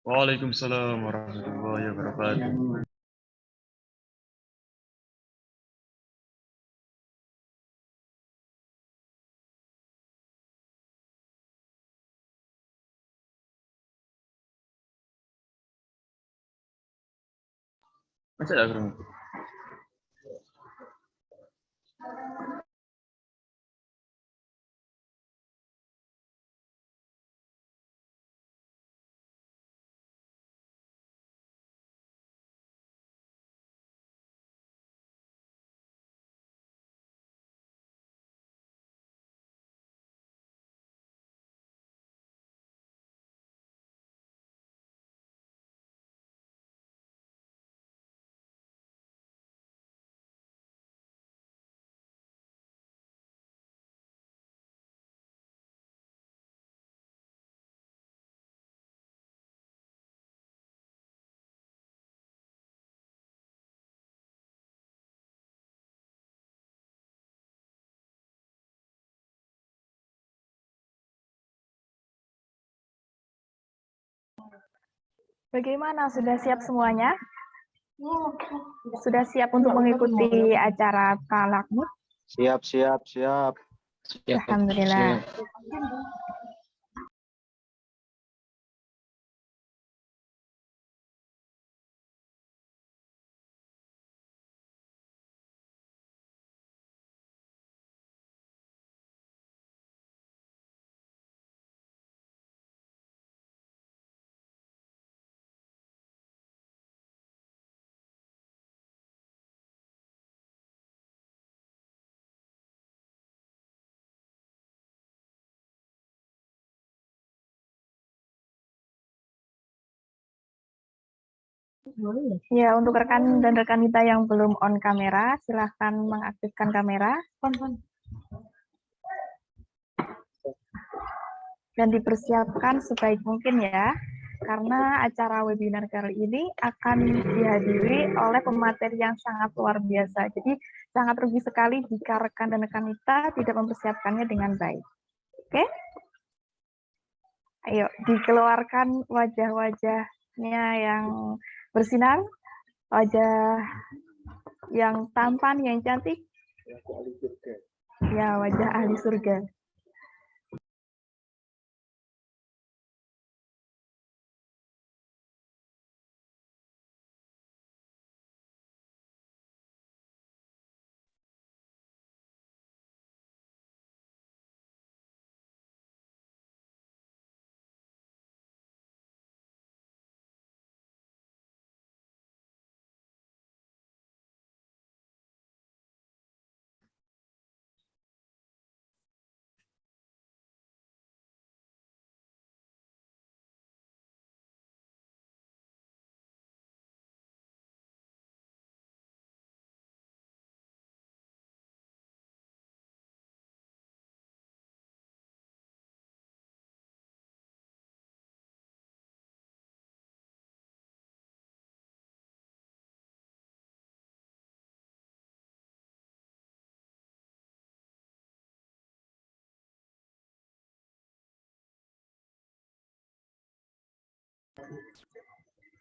Waalaikumsalam warahmatullahi wabarakatuh. Masa ada kerumuh? Bagaimana, sudah siap semuanya? Sudah siap untuk mengikuti acara talakmud? Siap. Alhamdulillah. Ya, untuk rekan dan rekan kita yang belum on kamera, silahkan mengaktifkan kamera. Dan dipersiapkan sebaik mungkin ya, karena acara webinar kali ini akan dihadiri oleh pemateri yang sangat luar biasa. Jadi sangat rugi sekali jika rekan dan rekan kita tidak mempersiapkannya dengan baik. Oke? Ayo, dikeluarkan wajah-wajahnya yang bersinar, wajah yang tampan, yang cantik. Ya, wajah ahli surga.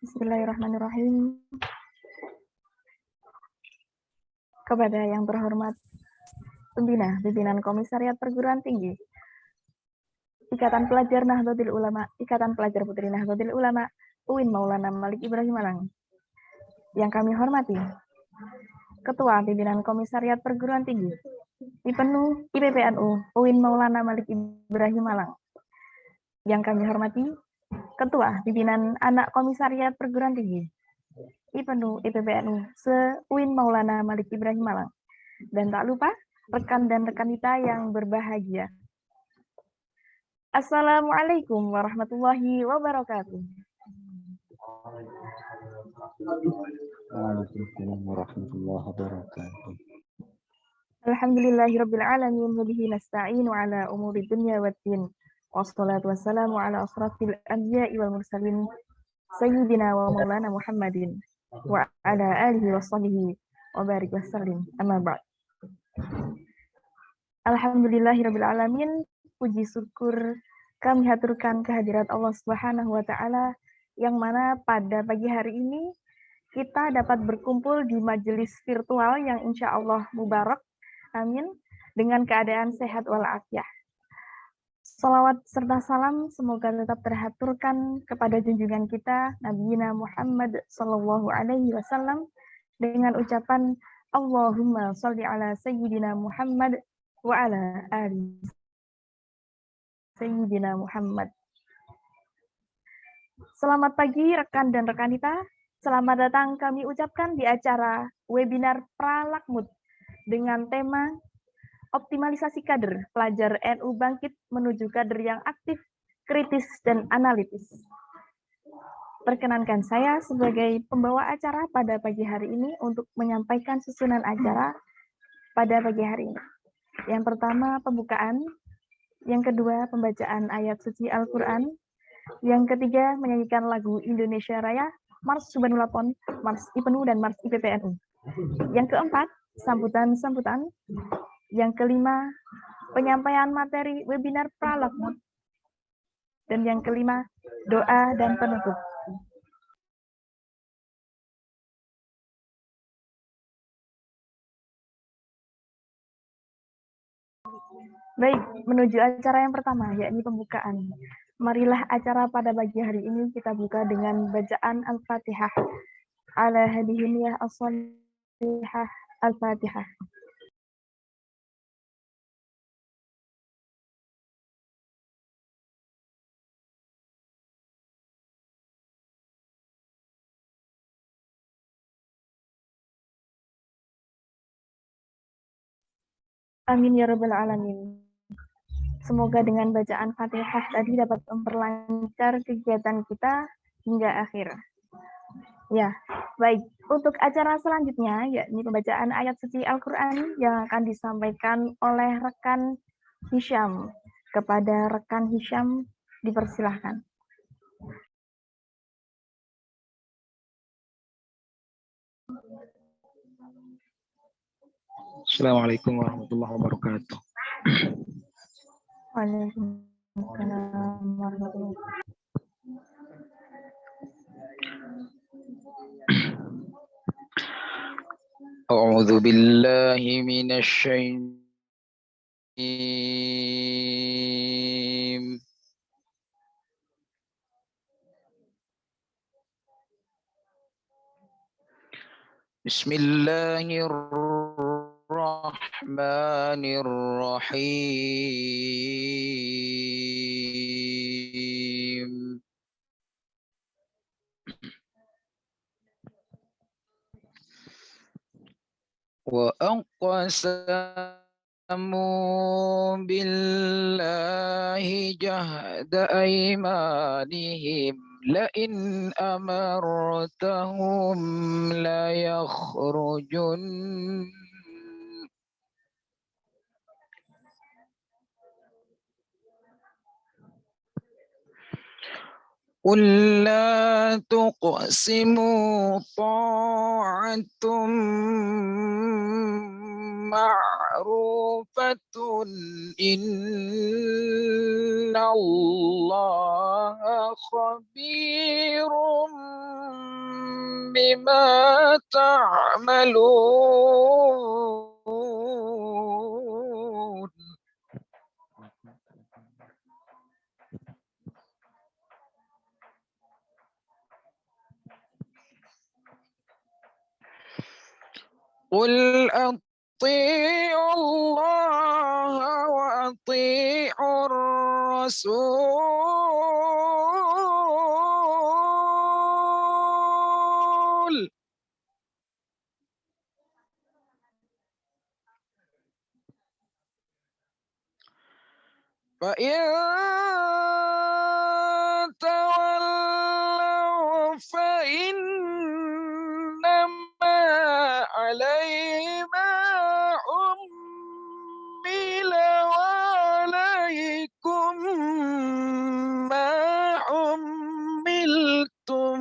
Bismillahirrahmanirrahim. Kepada yang terhormat Pimpinan Komisariat Perguruan Tinggi, Ikatan Pelajar Nahdlatul Ulama, Ikatan Pelajar Putri Nahdlatul Ulama, UIN Maulana Malik Ibrahim Malang. Yang kami hormati, Ketua Pimpinan Komisariat Perguruan Tinggi, IPNU, IPPNU, UIN Maulana Malik Ibrahim Malang. Yang kami hormati, Ketua Pimpinan Anak Komisariat Perguruan Tinggi, IPNU, IPPNU, se-UIN Maulana Malik Ibrahim Malang. Dan tak lupa, rekan dan rekan kita yang berbahagia. Assalamualaikum warahmatullahi wabarakatuh. Waalaikumsalam warahmatullahi wabarakatuh. Alhamdulillahirabbil alamin wa bihi nasta'inu ala umuri dunya waddin. Wassalatu wassalamu ala asrafil anbiya'i wal mursalin sayyidina wa maulana Muhammadin wa ala alihi wa sahbihi wa barik wassalim. Amma ba'd. Alhamdulillahirabbil alamin, puji syukur kami haturkan kehadirat Allah Subhanahu wa taala yang mana pada pagi hari ini kita dapat berkumpul di majelis virtual yang insya Allah mubarak, amin, dengan keadaan sehat walafiat. Salawat serta salam semoga tetap terhaturkan kepada junjungan kita Nabi Muhammad Sallallahu Alaihi Wasallam dengan ucapan Allahumma sholli ala Sayyidina Muhammad wa ala ali Sayyidina Muhammad. Selamat pagi rekan dan rekanita. Selamat datang kami ucapkan di acara webinar Pralakmut dengan tema optimalisasi kader pelajar NU bangkit menuju kader yang aktif, kritis, dan analitis. Perkenankan saya sebagai pembawa acara pada pagi hari ini untuk menyampaikan susunan acara pada pagi hari ini. Yang pertama pembukaan, yang kedua pembacaan ayat suci Al-Quran, yang ketiga menyanyikan lagu Indonesia Raya, Mars Subhanullah, Mars IPNU, dan Mars IPPNU. Yang keempat, sambutan-sambutan. Yang kelima, penyampaian materi webinar Pralakmut. Dan yang kelima, doa dan penutup. Baik, menuju acara yang pertama, yakni pembukaan. Marilah acara pada pagi hari ini kita buka dengan bacaan Al-Fatihah. Ala hadihimiyah as-salihah Al-Fatihah. Amin ya rabbal alamin. Semoga dengan bacaan Fatihah tadi dapat memperlancar kegiatan kita hingga akhir. Ya, baik. Untuk acara selanjutnya, yakni pembacaan ayat suci Al-Quran yang akan disampaikan oleh rekan Hisham. Kepada rekan Hisham, dipersilahkan. Assalamualaikum warahmatullahi wabarakatuh. Waalaikumsalam warahmatullahi wabarakatuh. A'udzu billahi minasy syaithanir Bismillahirrahmanirrahim. Wa aqsamu billahi jahda aymanihim la in amartahum la yakhrujun قل لا تقسموا طاعة معروفة إن الله خبير بما تعملون. قل أطيعوا الله وأطيعوا الرسول فإن تولوا فإنما عليه ما حمل وعليكم ما حملتم.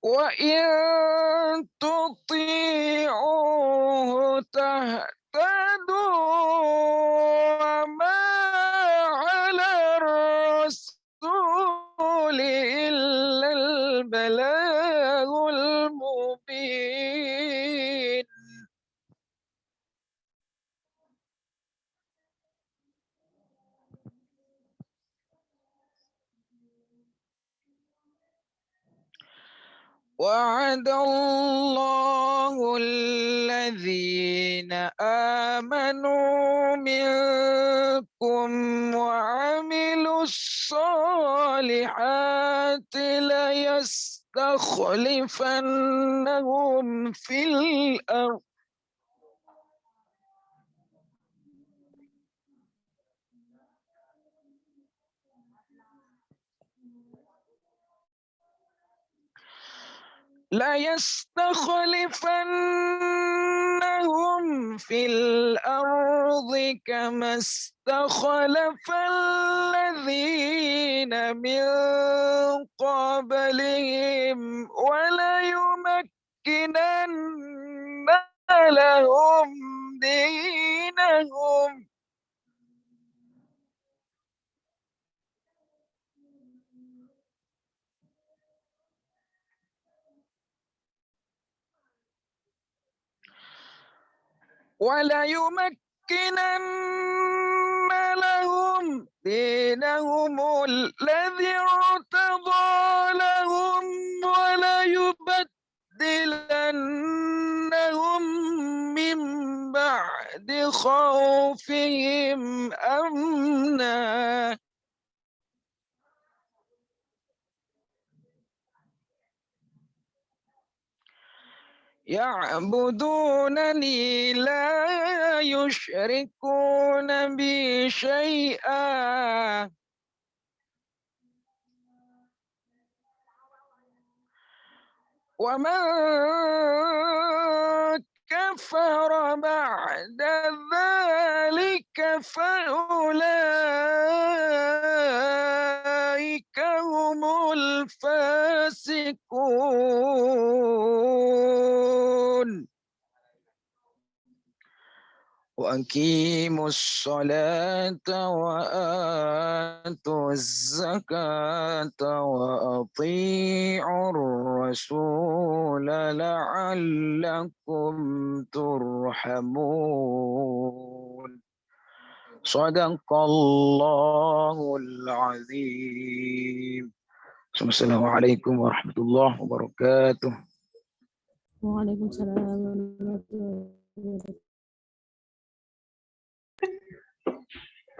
وإن تطيعوه تهتدوا وما على الرسول إلا البلاغ المبين. وعد الله الذين آمنوا منكم وعملوا الصالحات ليستخلفنهم في الأرض كما استخلف الذين من قبلهم وليمكنن لهم دينهم الذي ارتضى لهم وليبدلنهم من بعد خوفهم أمنا يعبدونني لا يشركون بي شيئا ومن كفر بعد ذلك فأولئك هم الفاسقون وأقيموا الصلاة وآتوا الزكاة وأطيعوا الرسول لعلكم ترحمون صدق الله العظيم. السلام عليكم ورحمة الله وبركاته. Waalaikumsalam warahmatullahi wabarakatuh.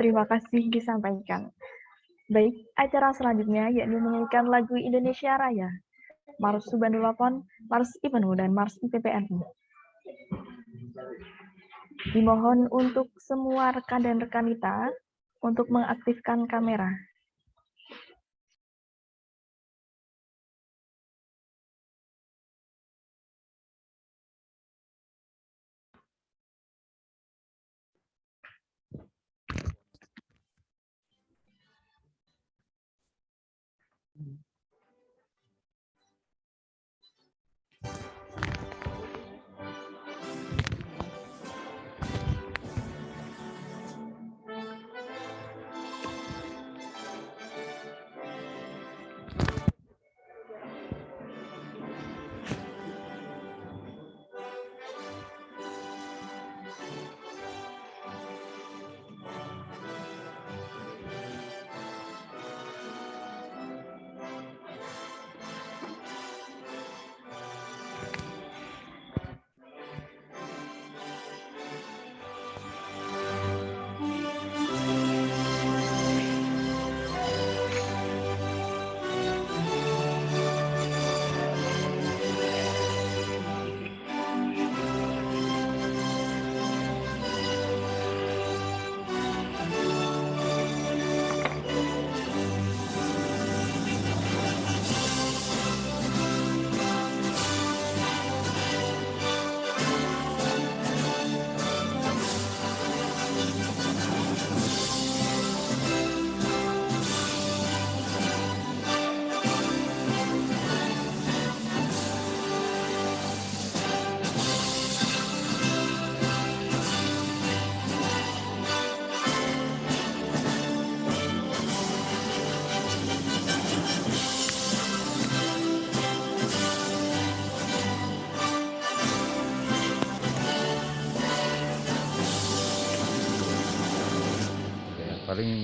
Terima kasih disampaikan. Baik, acara selanjutnya yakni menyanyikan lagu Indonesia Raya, Mars Subhanallah, Mars IPNU, dan Mars IPPNU. Dimohon untuk semua rekan dan rekanita untuk mengaktifkan kamera.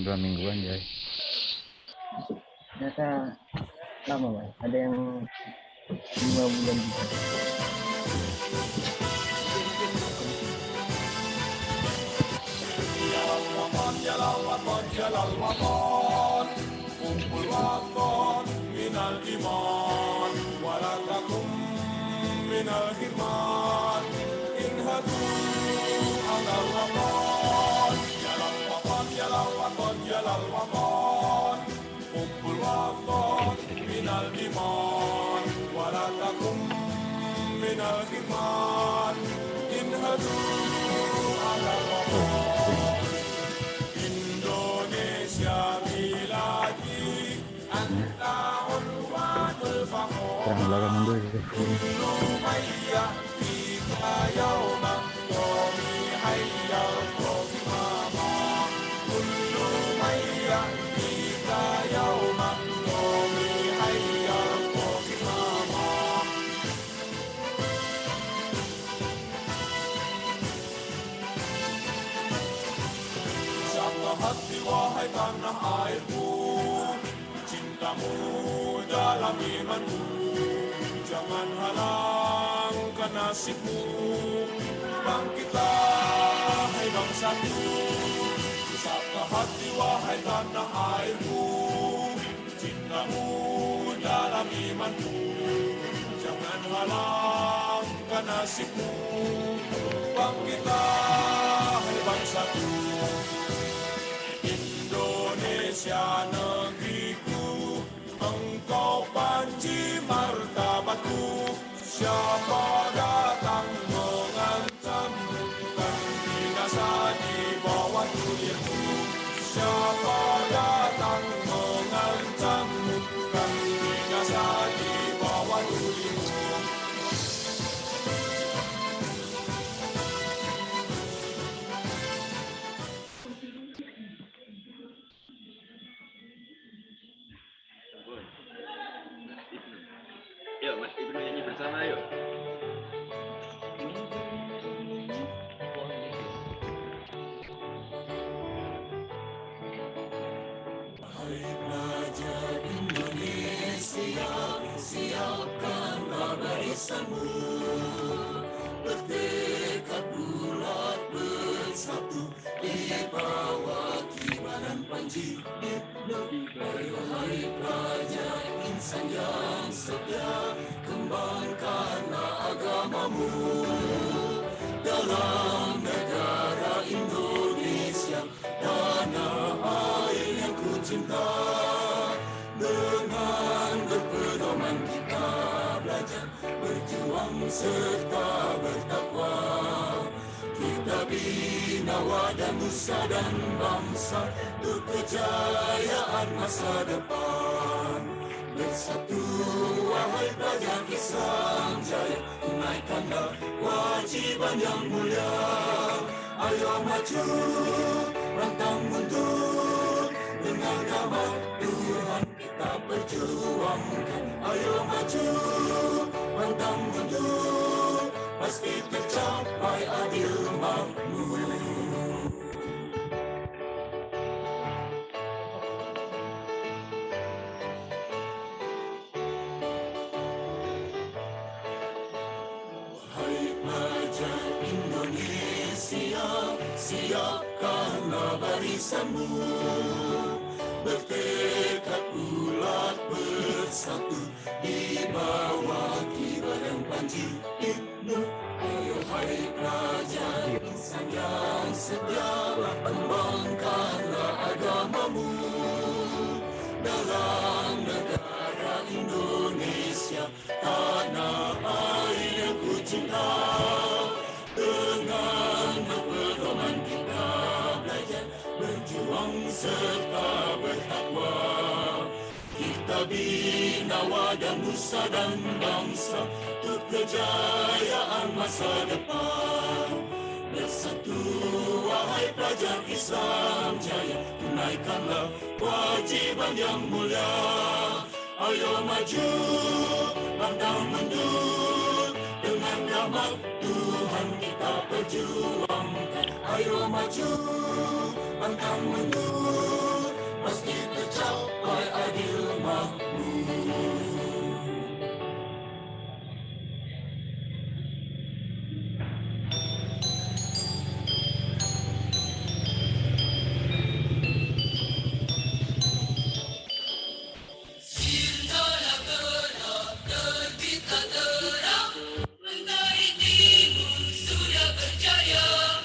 2 mingguan ya. Ternyata lama Mas. Ada yang 5 bulan juga. Kurang belakang mundur gitu. Hati wahai tanah airku, cintamu dalam imanku, jangan halangkan nasibmu, bangkitlah hai bangsaku. Satu hati wahai tanah airku, cintamu dalam imanku, jangan halangkan nasibmu, bangkitlah hai bangsaku. Indonesia negeriku, engkau panji martabatku. Siapa datang mengancammu, kan binasa di bawah tulirku. Siapa datang mengancammu, kan binasa di bawah tulirku. Yuk, Mas Ibnu nyanyi bersama yuk. Hai pelajar Indonesia, siapkanlah barisanmu, bertekad bulat bersatu di bawah kibaran Panji Ibnu. Ayo hai pelajar insan yang setia, kembangkanlah agamamu dalam negara Indonesia, tanah air yang ku cinta. Dengan berpedoman kita belajar, berjuang serta bertakwa. Kita bina wadah nusa dan bangsa untuk kejayaan masa depan. Bersatu wahai pelajar Islam Jaya, tunaikanlah kewajiban yang mulia. Ayo maju, pantang mundur, dengan nama Tuhan kita perjuangkan. Ayo maju, pantang mundur, pasti tercapai adil makmur. Hai pelajar Indonesia, siapkanlah barisanmu, bertekad bulat bersatu di bawah kibaran Panji Ibnu. Ayo hai pelajar insan yang setia, kembangkanlah agamamu dalam negara Indonesia, tanah air yang ku cinta. Dengan berpedoman kita belajar, berjuang serta bertakwa. Kita bina wadah nusa dan bangsa untuk kejayaan masa depan. Bersatu wahai pelajar Islam Jaya, tunaikanlah kewajiban yang mulia. Ayo maju, pantang mundur, dengan rahmat Tuhan kita perjuangkan. Ayo maju, pantang mundur, pasti tercapai adil makmur. Sirnalah gelap, terbitlah terang, mentari timur sudah berjaya.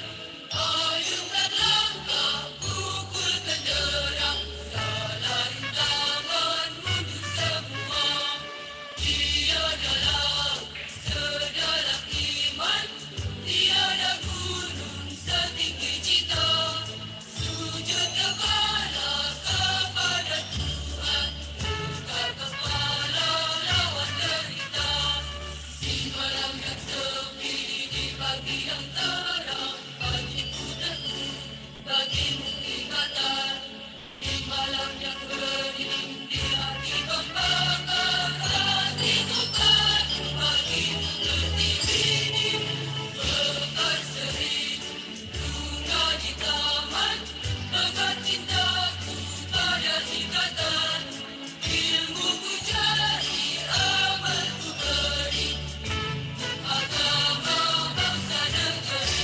Ayunkan langkah, pukul kenderang, salah rintangan mundur semua. Tiada laut sedalam iman, tiada gunung setinggi cita. Sujud kepala kepada Tuhan, buka kepala lawan derita. Di malam yang sepi, di pagi yang terang, bagiku teguh, bagimu ingatan. Di malam yang bening, di hati membakar, hatiku padu, bagimu berdiri. Bekal seri, bunga di taman, bekal cintaku pada ikatan. Ilmuku cari, amalku beri, agama bangsa negeri.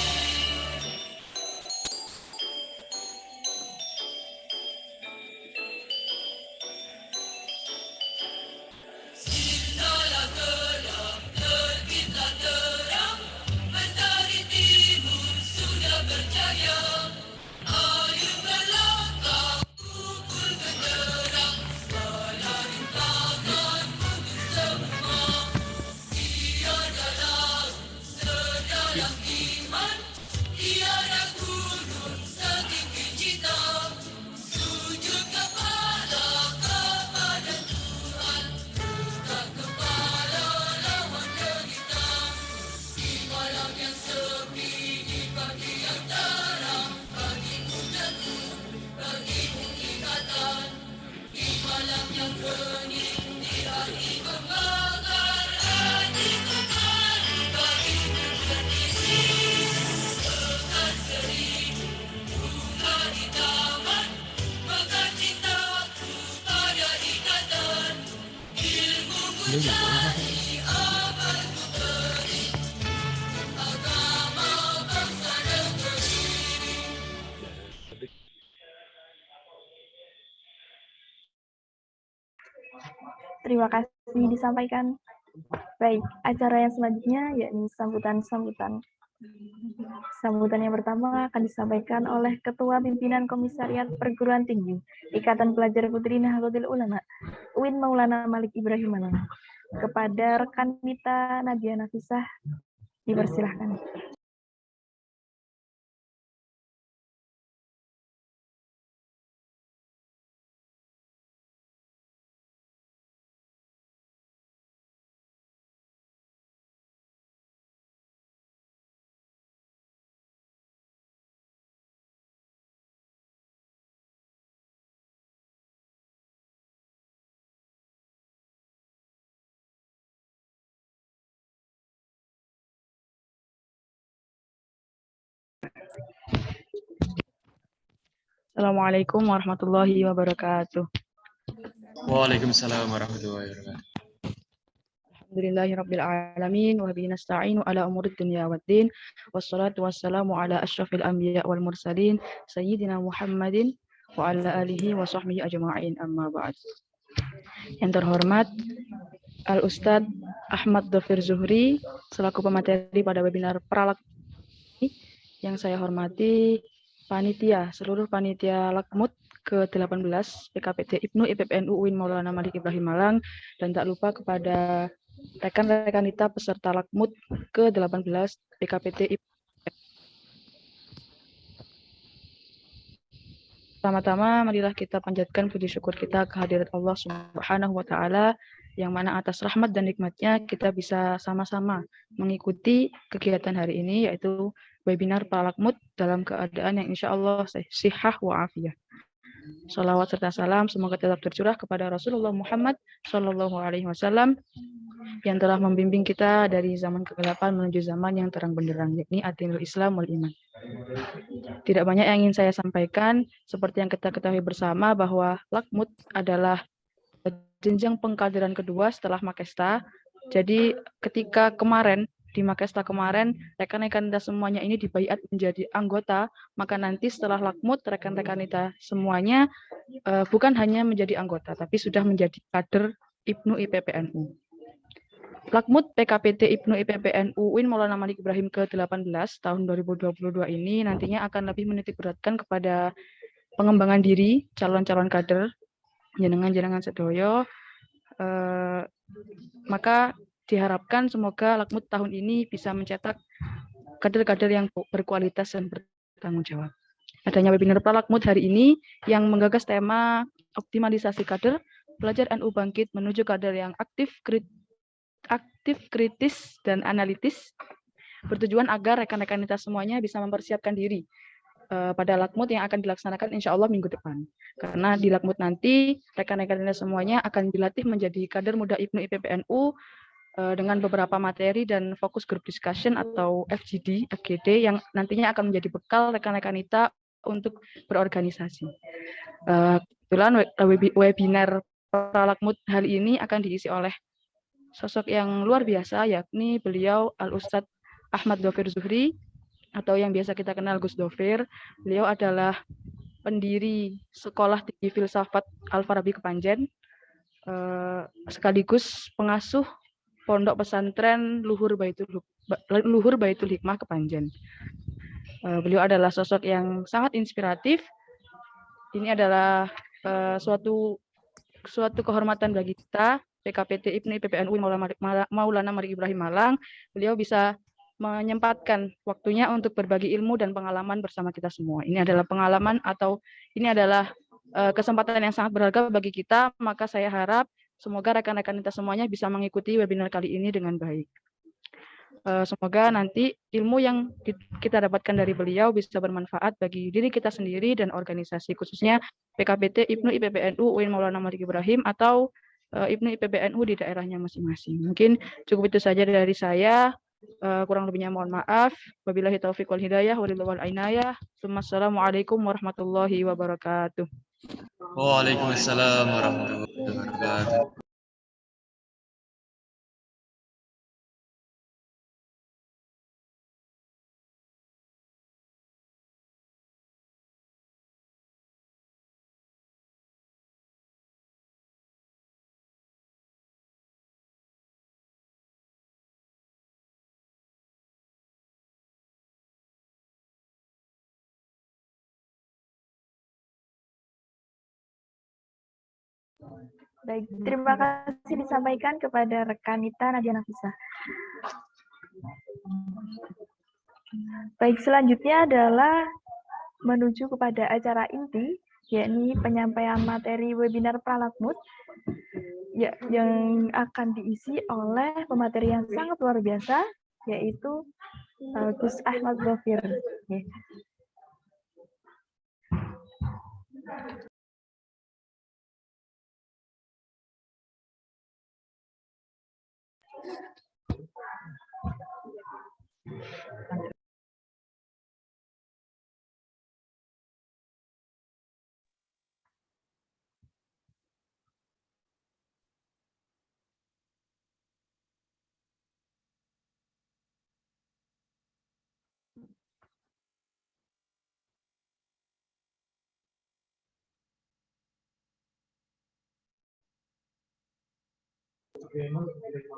Sirnalah gelap, terbitlah terang, mentari timur sudah berjaya. Ayunkan langkah, pukul kenderang, salah rintangan mundur semua. Tiada laut sedalam iman, tiada gunung setinggi cita. Sujud kepala kepada Tuhan, buka kepala lawan derita. Di malam yang sepi, di pagi yang terang, bagimu teguh, bagimu ingatan. Di malam yang hening, di hati membakar, hatiku padu, bagimu berdiri. Bekal seri, bunga di taman, bekal cintaku pada ikatan. Ilmuku cari, amalku beri, agama bangsa negeri. Terima kasih disampaikan. Baik, acara yang selanjutnya yakni sambutan-sambutan. Sambutan yang pertama akan disampaikan oleh Ketua Pimpinan Komisariat Perguruan Tinggi Ikatan Pelajar Putri Nahdlatul Ulama UIN Maulana Malik Ibrahim Malang. Kepada rekan kita Nadia Nafisah, dipersilahkan. Assalamualaikum warahmatullahi wabarakatuh. Waalaikumsalam warahmatullahi wabarakatuh. Alhamdulillahirabbil alamin wa bihi nasta'inu ala umurid dunya waddin wassalatu wassalamu ala asyrafil anbiya wal mursalin sayyidina Muhammadin wa ala alihi wa sahbihi ajma'in, amma ba'd. Yang terhormat Al Ustadz Ahmad Dhafir Zuhri selaku pemateri pada webinar Pralak ini, yang saya hormati panitia, seluruh panitia Lakmut ke-18 PKPT IPNU IPPNU UIN Maulana Malik Ibrahim Malang, dan tak lupa kepada rekan-rekan kita peserta Lakmut ke-18 PKPT IPNU. Pertama-tama marilah kita panjatkan puji syukur kita kehadirat Allah Subhanahu wa taala, yang mana atas rahmat dan nikmatnya kita bisa sama-sama mengikuti kegiatan hari ini, yaitu webinar Pralakmut dalam keadaan yang insya Allah sihah wa afiyah. Salawat serta salam semoga tetap tercurah kepada Rasulullah Muhammad Sallallahu Alaihi Wasallam, yang telah membimbing kita dari zaman kegelapan menuju zaman yang terang benderang, yakni Adinul Islam wal Iman. Tidak banyak yang ingin saya sampaikan, seperti yang kita ketahui bersama bahwa Lakmut adalah jenjang pengkaderan kedua setelah Makesta. Jadi ketika kemarin, di Makesta kemarin, rekan-rekan kita semuanya ini dibaiat menjadi anggota, maka nanti setelah Lakmut, rekan-rekan kita semuanya bukan hanya menjadi anggota, tapi sudah menjadi kader IPNU IPPNU. Lakmut PKPT IPNU IPPNU UIN Maulana Malik Ibrahim ke-18 tahun 2022 ini nantinya akan lebih menitik beratkan kepada pengembangan diri calon-calon kader jenengan sedoyo, maka diharapkan semoga Lakmut tahun ini bisa mencetak kader-kader yang berkualitas dan bertanggung jawab. Adanya webinar Pralakmut hari ini yang menggagas tema optimalisasi kader, pelajar NU bangkit menuju kader yang aktif, kritis, dan analitis, bertujuan agar rekan-rekan kita semuanya bisa mempersiapkan diri pada Lakmut yang akan dilaksanakan insya Allah minggu depan. Karena di Lakmut nanti, rekan-rekan kita semuanya akan dilatih menjadi kader muda IPNU IPPNU dengan beberapa materi dan fokus group discussion atau FGD, FGD yang nantinya akan menjadi bekal rekan-rekan kita untuk berorganisasi. Kebetulan webinar Pralakmut hari ini akan diisi oleh sosok yang luar biasa, yakni beliau Al-Ustadz Ahmad Dhofir Zuhri, atau yang biasa kita kenal Gus Dhofir. Beliau adalah pendiri Sekolah Tinggi Filsafat Al-Farabi Kepanjen, sekaligus pengasuh Pondok Pesantren Luhur Baitul Hikmah Kepanjen. Beliau adalah sosok yang sangat inspiratif. Ini adalah suatu kehormatan bagi kita, PKPT IPNU IPPNU Maulana Malik Ibrahim Malang. Beliau bisa menyempatkan waktunya untuk berbagi ilmu dan pengalaman bersama kita semua. Ini adalah pengalaman atau ini adalah kesempatan yang sangat berharga bagi kita, maka saya harap semoga rekan-rekan kita semuanya bisa mengikuti webinar kali ini dengan baik. Semoga nanti ilmu yang kita dapatkan dari beliau bisa bermanfaat bagi diri kita sendiri dan organisasi, khususnya PKPT IPNU IPPNU UIN Maulana Malik Ibrahim atau IPNU IPPNU di daerahnya masing-masing. Mungkin cukup itu saja dari saya. Kurang lebihnya mohon maaf. Wabillahi taufiq wal hidayah wal inayah. Assalamualaikum warahmatullahi wabarakatuh. Waalaikumsalam warahmatullahi wabarakatuh. Baik, terima kasih disampaikan kepada rekan Nita Nadia Nafisah. Baik, selanjutnya adalah menuju kepada acara inti, yakni penyampaian materi webinar Pralakmut ya, yang akan diisi oleh pemateri yang sangat luar biasa, yaitu Gus Ahmad Dhofir.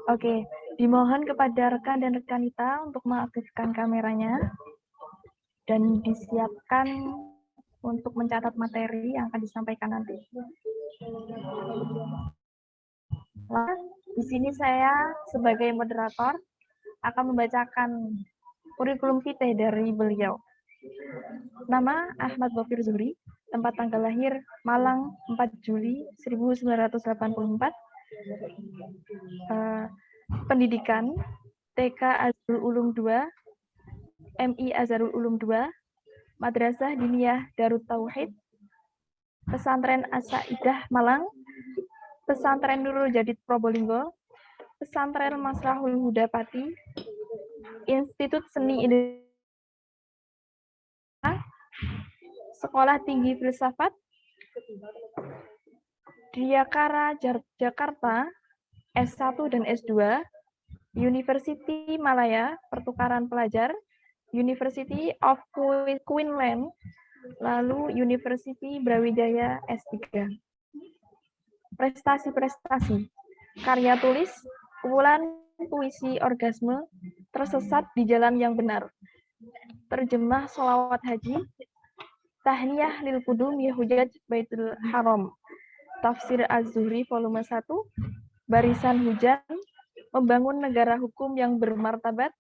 Oke, dimohon kepada rekan dan rekanita untuk mengaktifkan kameranya dan disiapkan untuk mencatat materi yang akan disampaikan nanti. Nah, di sini saya sebagai moderator akan membacakan kurikulum vitae dari beliau. Nama Ahmad Dhofir Zuhri, tempat tanggal lahir Malang 4 Juli 1984. Pendidikan TK Azharul Ulum 2, MI Azharul Ulum 2, Madrasah Diniyah Darut Tauhid, Pesantren As-Saidah Malang, Pesantren Nurul Jadid Probolinggo, Pesantren Masrahul Huda Pati, Institut Seni Indonesia, Sekolah Tinggi Filsafat, Diyakara Jakarta, S1 dan S2, University Malaya, Pertukaran Pelajar, University of Queensland, lalu University Brawijaya S3. Prestasi-prestasi, karya tulis, kumpulan puisi orgasme, tersesat di jalan yang benar, terjemah sholawat haji, tahniyah lil qudum Yahujaj Baitul Haram, tafsir Az-Zuhri volume 1, barisan hujan, membangun negara hukum yang bermartabat,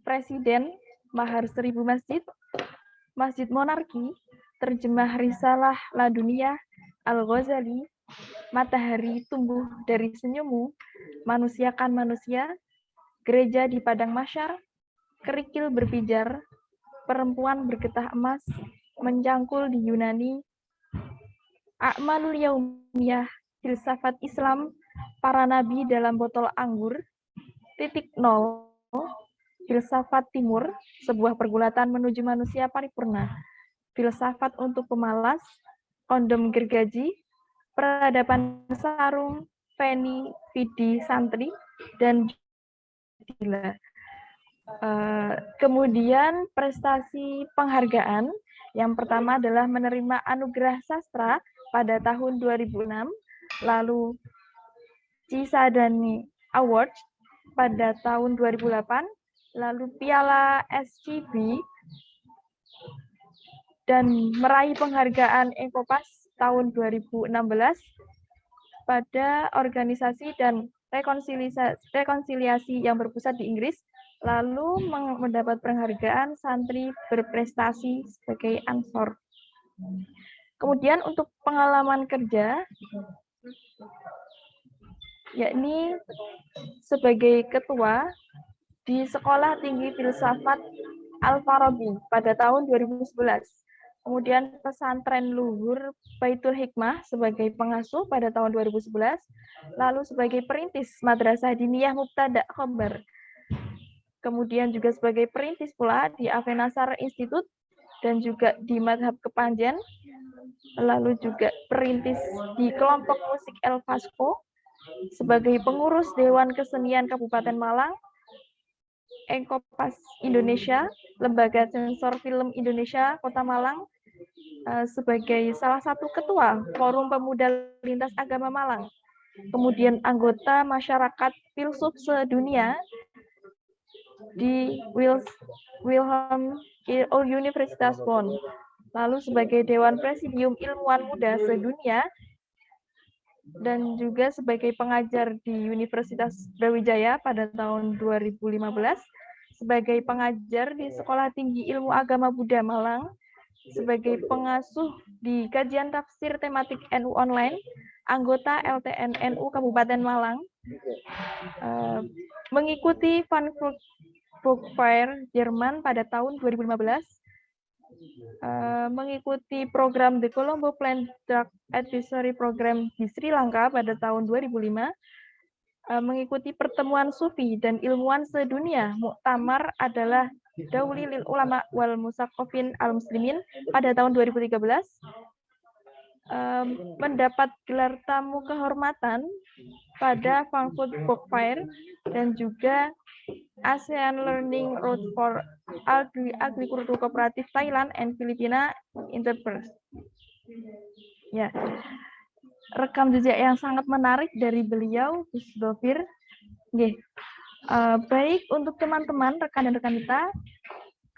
presiden, mahar 1000 masjid, masjid monarki, terjemah risalah Laduniyah, Al-Ghazali, matahari tumbuh dari senyummu, manusiakan manusia, gereja di padang masyar, kerikil berpijar, perempuan bergetah emas, mencangkul di Yunani, A'malul Yaumiyah, filsafat Islam, para nabi dalam botol anggur, titik nol, filsafat timur, sebuah pergulatan menuju manusia paripurna, filsafat untuk pemalas, kondom gergaji, peradaban sarung, Penny Vidi Santri, dan Dila. Kemudian prestasi penghargaan, yang pertama adalah menerima anugerah sastra pada tahun 2006, lalu Cisadani Award pada tahun 2008, lalu Piala SCB, dan meraih penghargaan Enkopas tahun 2016 pada organisasi dan rekonsiliasi yang berpusat di Inggris, lalu mendapat penghargaan santri berprestasi sebagai Ansor. Kemudian untuk pengalaman kerja, yakni sebagai ketua di Sekolah Tinggi Filsafat Al-Farabi pada tahun 2011. Kemudian pesantren Luhur Baitul Hikmah sebagai pengasuh pada tahun 2011, lalu sebagai perintis Madrasah Diniyah Mubtada Khobar. Kemudian juga sebagai perintis pula di Avenasar Institute dan juga di Madhab Kepanjen, lalu juga perintis di kelompok musik El Fasco, sebagai pengurus Dewan Kesenian Kabupaten Malang, Enkopas Indonesia, Lembaga Sensor Film Indonesia Kota Malang, sebagai salah satu ketua Forum Pemuda Lintas Agama Malang, kemudian anggota masyarakat filsuf sedunia di Wilhelm Universitas Bonn, lalu sebagai Dewan Presidium Ilmuwan Muda Sedunia, dan juga sebagai pengajar di Universitas Brawijaya pada tahun 2015, sebagai pengajar di Sekolah Tinggi Ilmu Agama Buddha Malang, sebagai pengasuh di kajian tafsir tematik NU Online, anggota LTN NU Kabupaten Malang, mengikuti Frankfurt Book Fair Jerman pada tahun 2015, mengikuti program The Colombo Plan Drug Advisory Program di Sri Lanka pada tahun 2005, mengikuti pertemuan sufi dan ilmuwan sedunia Muktamar adalah Dauli lil Ulama wal Musaqofin al Muslimin pada tahun 2013, mendapat gelar tamu kehormatan pada Frankfurt Book Fair dan juga ASEAN Learning Road for Agriculture Cooperative Thailand and Filipina Enterprise. Ya, rekam jejak yang sangat menarik dari beliau, Gus Dovir. Baik, untuk teman-teman, rekan dan rekan kita,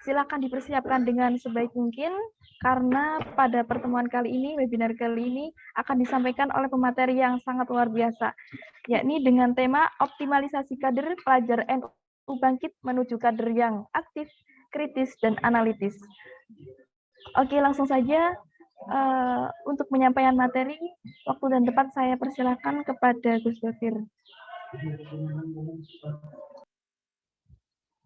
silakan dipersiapkan dengan sebaik mungkin, karena pada pertemuan kali ini, webinar kali ini, akan disampaikan oleh pemateri yang sangat luar biasa, yakni dengan tema optimalisasi kader pelajar NU bangkit menuju kader yang aktif, kritis, dan analitis. Oke, langsung saja untuk penyampaian materi, waktu dan tempat saya persilakan kepada Gus Dovir.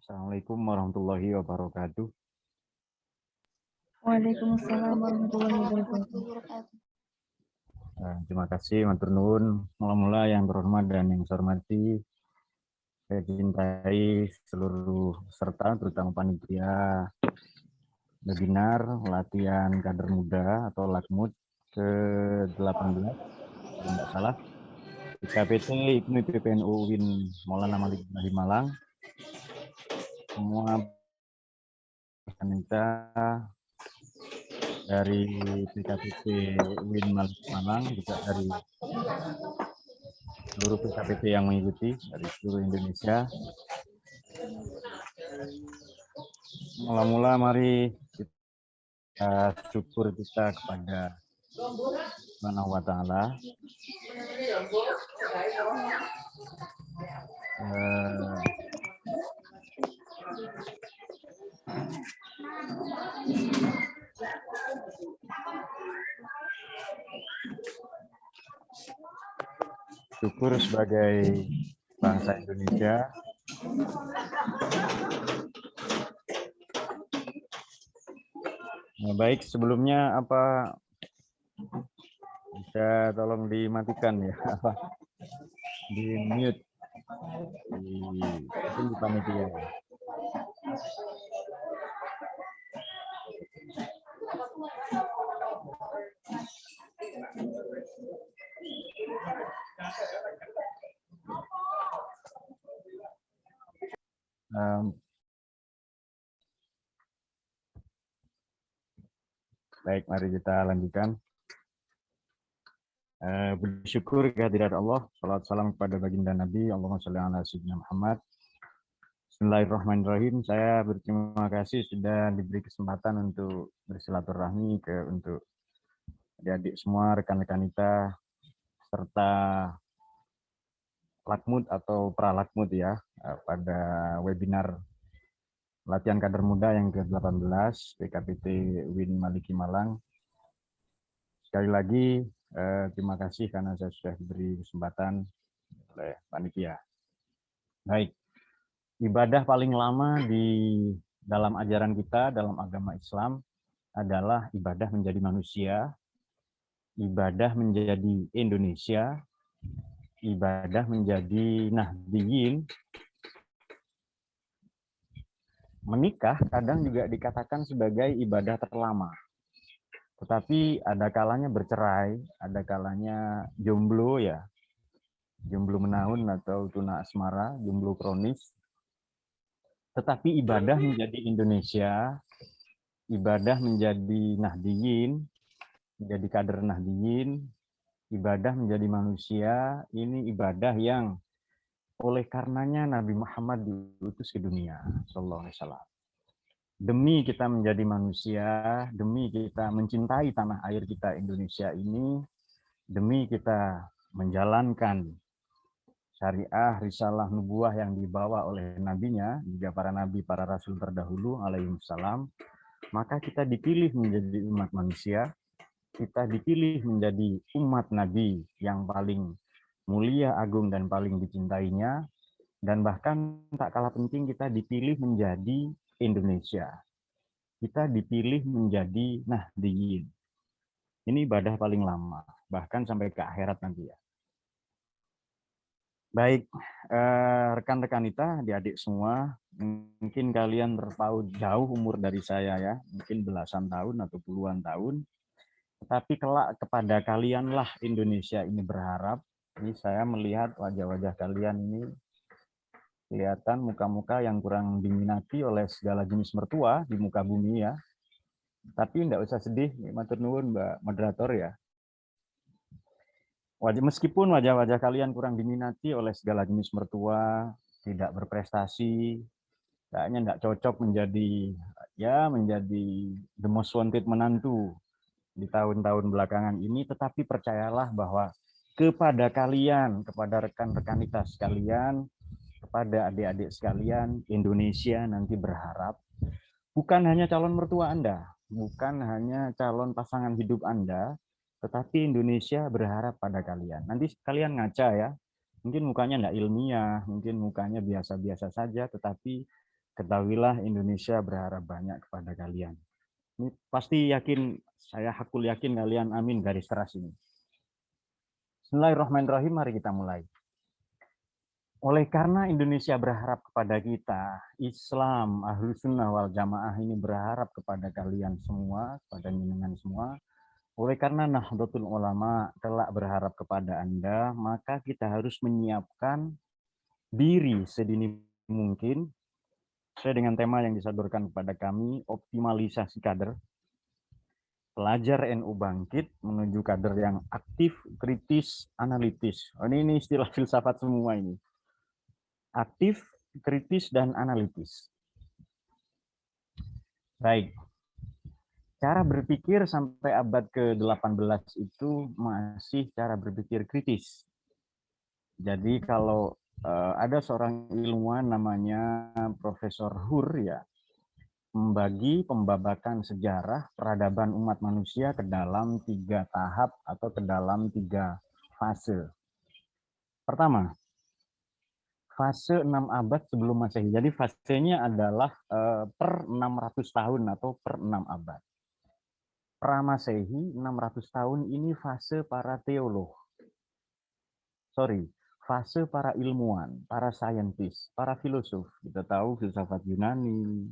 Assalamualaikum warahmatullahi wabarakatuh. Waalaikumsalam warahmatullahi wabarakatuh. Terima kasih, matur nuwun. Mula-mula yang terhormat dan yang saya hormati saya cintai seluruh peserta, terutama panitia webinar latihan kader muda atau LAKMUD ke-18, kalau nggak salah. IKPT IPMI PPNU UIN Maulana Malik Ibrahim Malang. Semua wanita dari PKPT UIN Malik Malang, juga dari seluruh PKPT yang mengikuti dari seluruh Indonesia. Mula-mula mari kita syukur kita kepada Subhanahu wa Ta'ala. Syukur sebagai bangsa Indonesia. Nah, baik, sebelumnya apa bisa tolong dimatikan ya, apa di mute di panitia. Baik, mari kita lanjutkan. Bersyukur kehadirat Allah, salawat salam kepada baginda Nabi, Allahumma sholli ala sayyidina Muhammad. Bismillahirrahmanirrahim. Saya berterima kasih sudah diberi kesempatan untuk bersilaturahmi untuk adik-adik semua, rekan-rekan kita, serta LAKMUD atau pra-LAKMUD ya, pada webinar latihan kader muda yang ke-18 PKPT UIN Maliki Malang. Sekali lagi terima kasih karena saya sudah diberi kesempatan oleh panitia. Baik, ibadah paling lama di dalam ajaran kita, dalam agama Islam adalah ibadah menjadi manusia, ibadah menjadi Indonesia, ibadah menjadi Nahdliyin. Menikah kadang juga dikatakan sebagai ibadah terlama. Tetapi ada kalanya bercerai, ada kalanya jomblo ya. Jomblo menahun atau tuna asmara, jomblo kronis. Tetapi ibadah menjadi Indonesia, ibadah menjadi Nahdliyin, menjadi kader Nahdliyin, ibadah menjadi manusia, ini ibadah yang oleh karenanya Nabi Muhammad diutus ke dunia, sallallahu alaihi wasallam. Demi kita menjadi manusia, demi kita mencintai tanah air kita Indonesia ini, demi kita menjalankan syariah, risalah, nubuah yang dibawa oleh nabinya, juga para nabi, para rasul terdahulu alaihi salam, maka kita dipilih menjadi umat manusia, kita dipilih menjadi umat nabi yang paling mulia, agung, dan paling dicintainya, dan bahkan tak kalah penting kita dipilih menjadi Indonesia. Kita dipilih menjadi Nahdliyin. Ini ibadah paling lama, bahkan sampai ke akhirat nanti ya. Baik, rekan-rekan kita, adik-adik semua, mungkin kalian terpaut jauh umur dari saya ya, mungkin belasan tahun atau puluhan tahun, tetapi kelak kepada kalianlah Indonesia ini berharap. Ini saya melihat wajah-wajah kalian ini kelihatan muka-muka yang kurang diminati oleh segala jenis mertua di muka bumi ya. Tapi enggak usah sedih, matur nuwun Mbak Moderator ya. Meskipun wajah-wajah kalian kurang diminati oleh segala jenis mertua, tidak berprestasi, kayaknya enggak cocok menjadi the most wanted menantu di tahun-tahun belakangan ini, tetapi percayalah bahwa kepada kalian, kepada rekan-rekan kita sekalian, kepada adik-adik sekalian, Indonesia nanti berharap bukan hanya calon mertua Anda, bukan hanya calon pasangan hidup Anda, tetapi Indonesia berharap pada kalian. Nanti kalian ngaca ya, mungkin mukanya enggak ilmiah, mungkin mukanya biasa-biasa saja, tetapi ketahuilah Indonesia berharap banyak kepada kalian. Ini pasti yakin, saya hakul yakin kalian amin garis keras ini. Bismillahirrahmanirrahim, mari kita mulai. Oleh karena Indonesia berharap kepada kita, Islam, Ahlus Sunnah wal Jamaah ini berharap kepada kalian semua, kepada jenengan semua. Oleh karena Nahdlatul Ulama kelak berharap kepada Anda, maka kita harus menyiapkan diri sedini mungkin sesuai dengan tema yang disodorkan kepada kami, optimalisasi kader. Pelajar NU bangkit menuju kader yang aktif, kritis, analitis. Ini istilah filsafat semua ini. Aktif, kritis, dan analitis. Baik. Cara berpikir sampai abad ke-18 itu masih cara berpikir kritis. Jadi kalau ada seorang ilmuwan namanya Profesor Hur ya, membagi pembabakan sejarah peradaban umat manusia ke dalam 3 tahap atau ke dalam 3 fase. Pertama, fase 6 abad sebelum Masehi. Jadi fasenya adalah per 600 tahun atau per 6 abad. Pra-Masehi 600 tahun ini fase para teolog. Fase para ilmuwan, para saintis, para filosof. Kita tahu filsafat Yunani.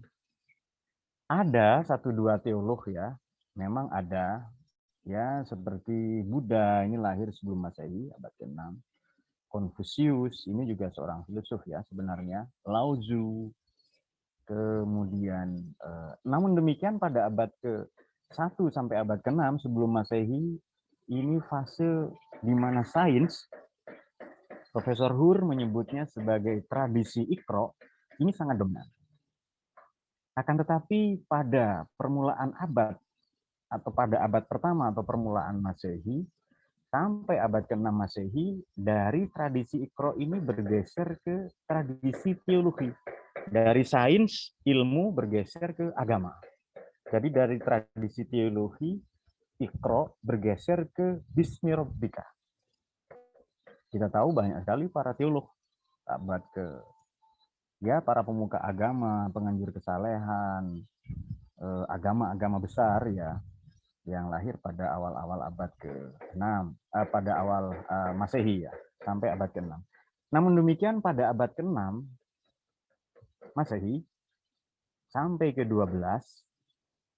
Ada 1-2 teolog ya, memang ada ya, seperti Buddha ini lahir sebelum Masehi abad ke-6. Konfusius ini juga seorang filosof ya sebenarnya. Lao Tzu. Kemudian namun demikian pada abad ke-1 sampai abad ke-6 sebelum Masehi ini fase di mana sains, Profesor Hur menyebutnya sebagai tradisi Iqra, ini sangat dominan. Akan tetapi pada permulaan abad atau pada abad pertama atau permulaan Masehi sampai abad ke-6 Masehi, dari tradisi Iqra ini bergeser ke tradisi teologi. Dari sains, ilmu bergeser ke agama. Jadi dari tradisi teologi, Iqra bergeser ke Bismi Rabbika. Kita tahu banyak sekali para teolog abad para pemuka agama, penganjur kesalehan, agama-agama besar ya, yang lahir pada awal-awal abad ke-6, pada awal Masehi ya, sampai abad ke-6. Namun demikian pada abad ke-6 Masehi sampai ke-12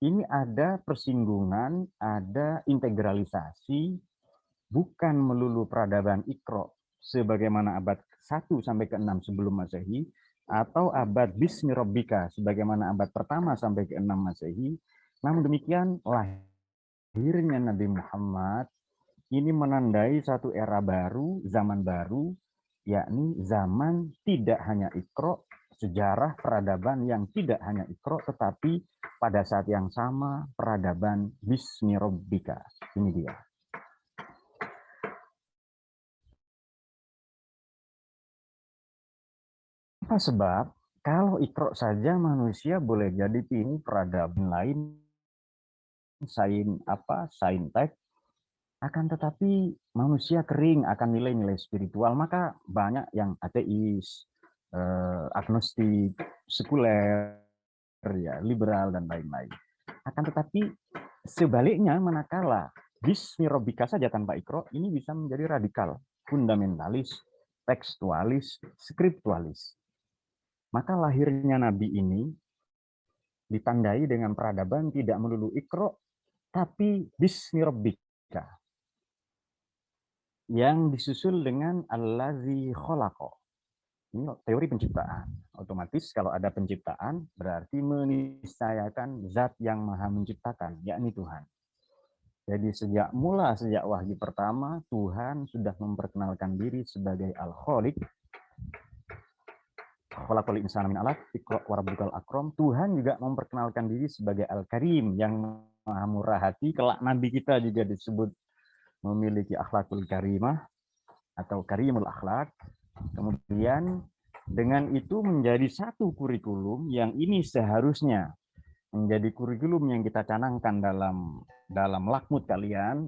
ini ada persinggungan, ada integralisasi, bukan melulu peradaban Iqra sebagaimana abad 1 sampai ke-6 sebelum Masehi, atau abad Bismi Rabbika sebagaimana abad pertama sampai ke-6 Masehi. Namun demikian lahirnya Nabi Muhammad ini menandai satu era baru, zaman baru, yakni zaman tidak hanya Iqra, sejarah peradaban yang tidak hanya Iqra, tetapi pada saat yang sama peradaban Bismi Rabbika. Ini dia. Apa sebab? Kalau Iqra saja manusia boleh jadi pilih peradaban lain, saintek, akan tetapi manusia kering akan nilai-nilai spiritual, maka banyak yang ateis, agnostik, sekuler, ya, liberal, dan lain-lain. Akan tetapi sebaliknya, manakala Bismi Rabbika saja tanpa Iqra, ini bisa menjadi radikal, fundamentalis, tekstualis, skriptualis. Maka lahirnya Nabi ini ditandai dengan peradaban tidak melulu Iqra, tapi Bismi Rabbika, yang disusul dengan Allazi khalaqa. Ini teori penciptaan. Otomatis kalau ada penciptaan berarti meniscayakan zat yang maha menciptakan, yakni Tuhan. Jadi sejak wahyu pertama, Tuhan sudah memperkenalkan diri sebagai Al-Khaliq. Khalaqal insana min 'alaq, Iqra wa rabbukal akram. Tuhan juga memperkenalkan diri sebagai Al-Karim, yang maha murah hati. Kelak Nabi kita juga disebut memiliki akhlakul karimah atau karimul akhlak. Kemudian dengan itu menjadi satu kurikulum yang ini seharusnya menjadi kurikulum yang kita canangkan dalam lakmut kalian,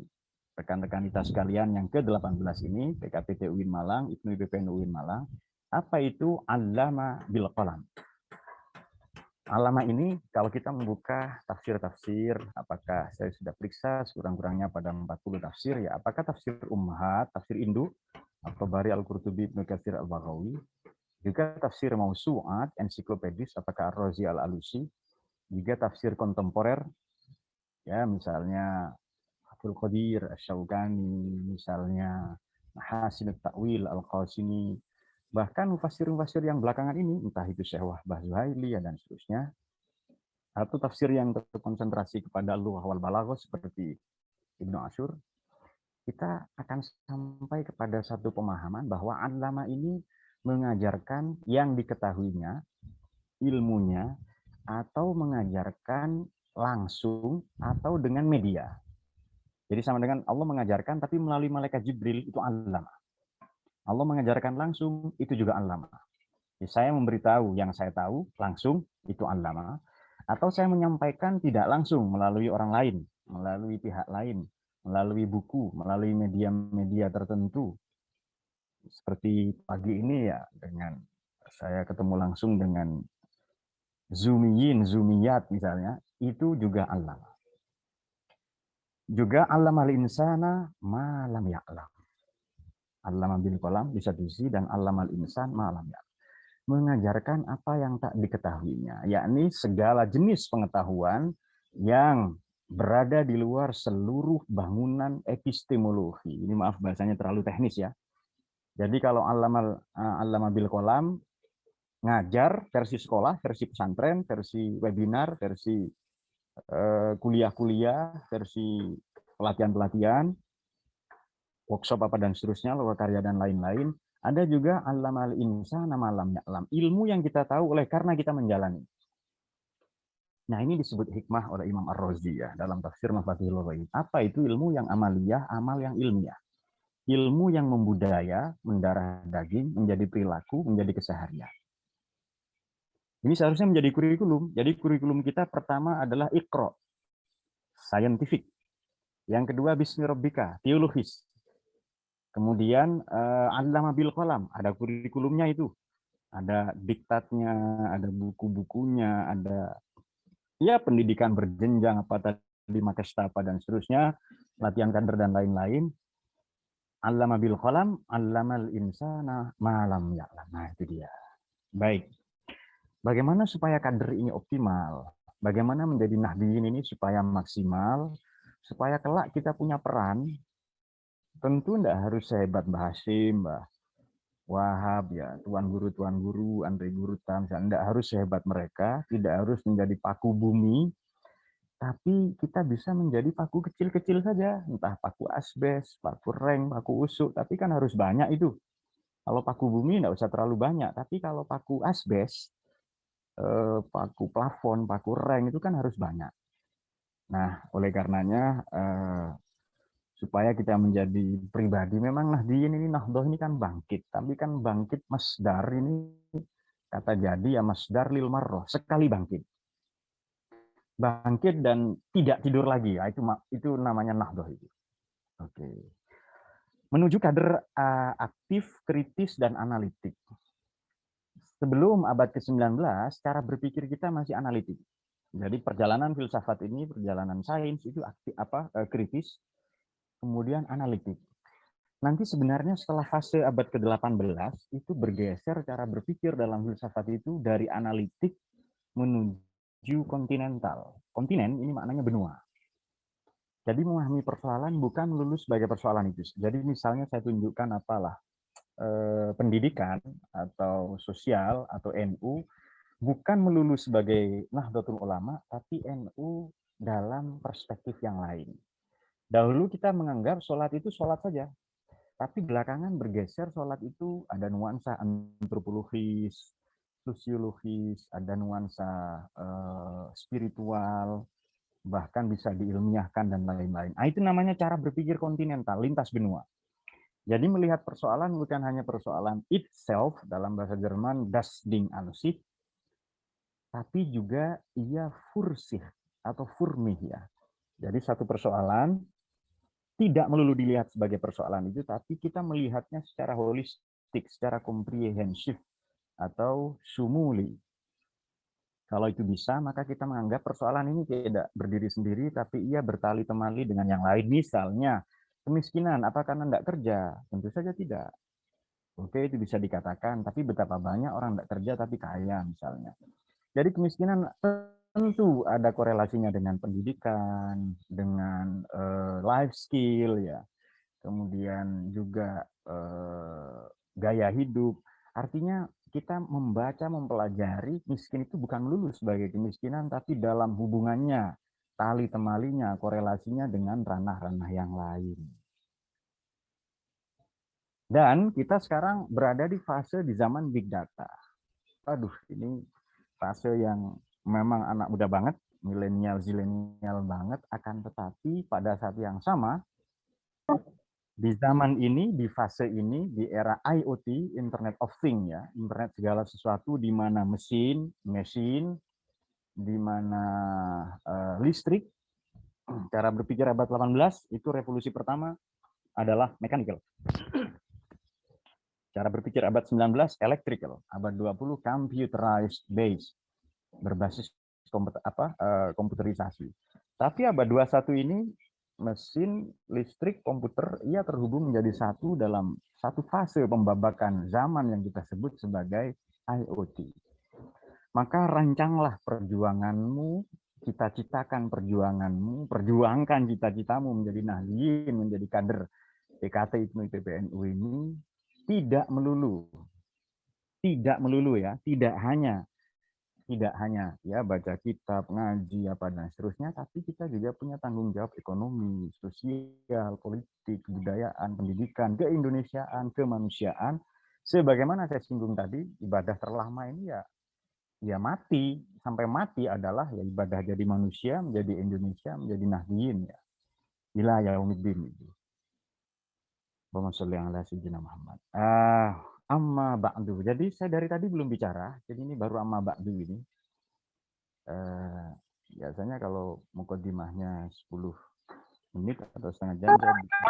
rekan-rekan kita sekalian yang ke-18 ini, PKPT UIN Malang, IPNU BPN UIN Malang. Apa itu allama bil qalam? Allama ini kalau kita membuka tafsir-tafsir, apakah saya sudah periksa sekurang-kurangnya pada 40 tafsir ya, apakah tafsir Ummahat, tafsir induk, At-Tabari, Al-Qurtubi, Ibnu Katsir, Al-Baghawi. Juga tafsir mausu'at, ensiklopedis, apakah Ar-Razi, Al-Alusi. Juga tafsir kontemporer, ya misalnya Fathul Qadir, Asy-Syaukani, misalnya Mahasin At-Ta'wil, Al-Qasimi. Bahkan mufassir-mufassir yang belakangan ini, entah itu Syekh Wahbah Zuhaili dan seterusnya, atau tafsir yang terkonsentrasi kepada lughah wal balaghah seperti Ibnu Asyur, kita akan sampai kepada satu pemahaman bahwa allama ini mengajarkan yang diketahuinya, ilmunya, atau mengajarkan langsung atau dengan media. Jadi sama dengan Allah mengajarkan tapi melalui malaikat Jibril, itu allama. Allah mengajarkan langsung, itu juga allama. Jadi saya memberitahu yang saya tahu langsung, itu allama. Atau saya menyampaikan tidak langsung melalui orang lain, melalui pihak lain, melalui buku, melalui media-media tertentu. Seperti pagi ini ya, dengan saya ketemu langsung dengan Zumiyin, Zumiyat misalnya, itu juga allama. Juga allamal insana ma lam ya'lam. Allama bil qalam di satu sisi dan allamal insan ma lam ya'lam. Mengajarkan apa yang tak diketahuinya, yakni segala jenis pengetahuan yang berada di luar seluruh bangunan epistemologi. Ini maaf bahasanya terlalu teknis ya. Jadi kalau allama bil qalam ngajar versi sekolah, versi pesantren, versi webinar, versi kuliah-kuliah, versi pelatihan-pelatihan, workshop apa dan seterusnya, lokakarya dan lain-lain. Ada juga allamal insana ma lam ya'lam, ilmu yang kita tahu oleh karena kita menjalani. Nah, ini disebut hikmah oleh Imam Ar-Razi ya dalam tafsir Mafatihul Ghaib. Apa itu ilmu yang amaliyah, amal yang ilmiah? Ilmu yang membudaya, mendarah daging, menjadi perilaku, menjadi keseharian. Ini seharusnya menjadi kurikulum. Jadi kurikulum kita pertama adalah Iqra, scientific. Yang kedua Bismi Rabbika, teologis. Kemudian allama bil qalam, ada kurikulumnya itu. Ada diktatnya, ada buku-bukunya, ada ya pendidikan berjenjang apa tadi makastapa dan seterusnya, latihan kader dan lain-lain. Allama bil qalam, allamal insana ma lam ya'lam. Nah, itu dia. Baik. Bagaimana supaya kader ini optimal? Bagaimana menjadi nahdiyin ini supaya maksimal? Supaya kelak kita punya peran. Tentu tidak harus sehebat Mbah Hasyim, Mbah Wahab, ya, Tuan Guru, Andre Guru Tam, tidak harus sehebat mereka, tidak harus menjadi paku bumi, tapi kita bisa menjadi paku kecil-kecil saja, entah paku asbes, paku reng, paku usuk, tapi kan harus banyak itu. Kalau paku bumi tidak usah terlalu banyak, tapi kalau paku asbes, paku plafon, paku reng itu kan harus banyak. Nah, oleh karenanya supaya kita menjadi pribadi, memang nahdiyin ini, nahdoh ini kan bangkit, tapi kan bangkit masdar ini kata jadi ya masdar lil marroh, sekali bangkit. Bangkit dan tidak tidur lagi, ya, itu namanya nahdoh itu. Oke. Menuju kader aktif, kritis dan analitik. Sebelum abad ke-19, cara berpikir kita masih analitik. Jadi perjalanan filsafat ini, perjalanan sains itu aktif kritis, kemudian analitik. Nanti sebenarnya setelah fase abad ke-18 itu bergeser cara berpikir dalam filsafat itu dari analitik menuju kontinental. Kontinen ini maknanya benua. Jadi memahami persoalan bukan melulu sebagai persoalan itu. Jadi misalnya saya tunjukkan apalah pendidikan atau sosial atau NU bukan melulu sebagai Nahdlatul Ulama, tapi NU dalam perspektif yang lain. Dahulu kita menganggap sholat itu sholat saja, tapi belakangan bergeser sholat itu ada nuansa antropologis, sosiologis, ada nuansa spiritual, bahkan bisa diilmiahkan dan lain-lain. Nah, itu namanya cara berpikir kontinental, lintas benua. Jadi melihat persoalan bukan hanya persoalan itself, dalam bahasa Jerman das Ding an sich, tapi juga ia fursih atau furmih ya. Jadi satu persoalan tidak melulu dilihat sebagai persoalan itu, tapi kita melihatnya secara holistik, secara komprehensif atau sumuli. Kalau itu bisa, maka kita menganggap persoalan ini tidak berdiri sendiri, tapi ia bertali temali dengan yang lain. Misalnya, kemiskinan, apa karena tidak kerja? Tentu saja tidak. Oke, itu bisa dikatakan, tapi betapa banyak orang tidak kerja tapi kaya misalnya. Jadi kemiskinan tentu ada korelasinya dengan pendidikan, dengan life skill ya, kemudian juga gaya hidup. Artinya kita membaca, mempelajari miskin itu bukan melulu sebagai kemiskinan, tapi dalam hubungannya, tali temalinya, korelasinya dengan ranah-ranah yang lain. Dan kita sekarang berada di fase di zaman big data. Aduh, ini fase yang memang anak muda banget, milenial, zilenial banget, akan tetapi pada saat yang sama, di zaman ini, di fase ini, di era IoT, Internet of Things ya, Internet segala sesuatu di mana mesin, di mana listrik, cara berpikir abad 18, itu revolusi pertama adalah mechanical. Cara berpikir abad 19, electrical. Abad 20, computerized based, berbasis komputerisasi. Tapi abad 21 ini, mesin, listrik, komputer, ia terhubung menjadi satu dalam satu fase pembabakan zaman yang kita sebut sebagai IoT. Maka rancanglah perjuanganmu, cita-citakan perjuanganmu, perjuangkan cita-citamu menjadi nahdiyin, menjadi kader PKT IPNU PPNU ini tidak melulu ya, tidak hanya ya baca kitab, ngaji apa dan seterusnya, tapi kita juga punya tanggung jawab ekonomi, sosial, politik, kebudayaan, pendidikan, keindonesiaan, kemanusiaan. Sebagaimana saya singgung tadi, ibadah terlama ini ya mati, sampai mati adalah ya ibadah jadi manusia, menjadi Indonesia, menjadi nahdiyin ya. Ila yaumiddin itu. Allahumma sholli ala sayyidina Muhammad. Amma ba'du. Jadi saya dari tadi belum bicara, jadi ini baru amma ba'du ini. Biasanya kalau mukaddimahnya 10 menit atau setengah jam, saya bisa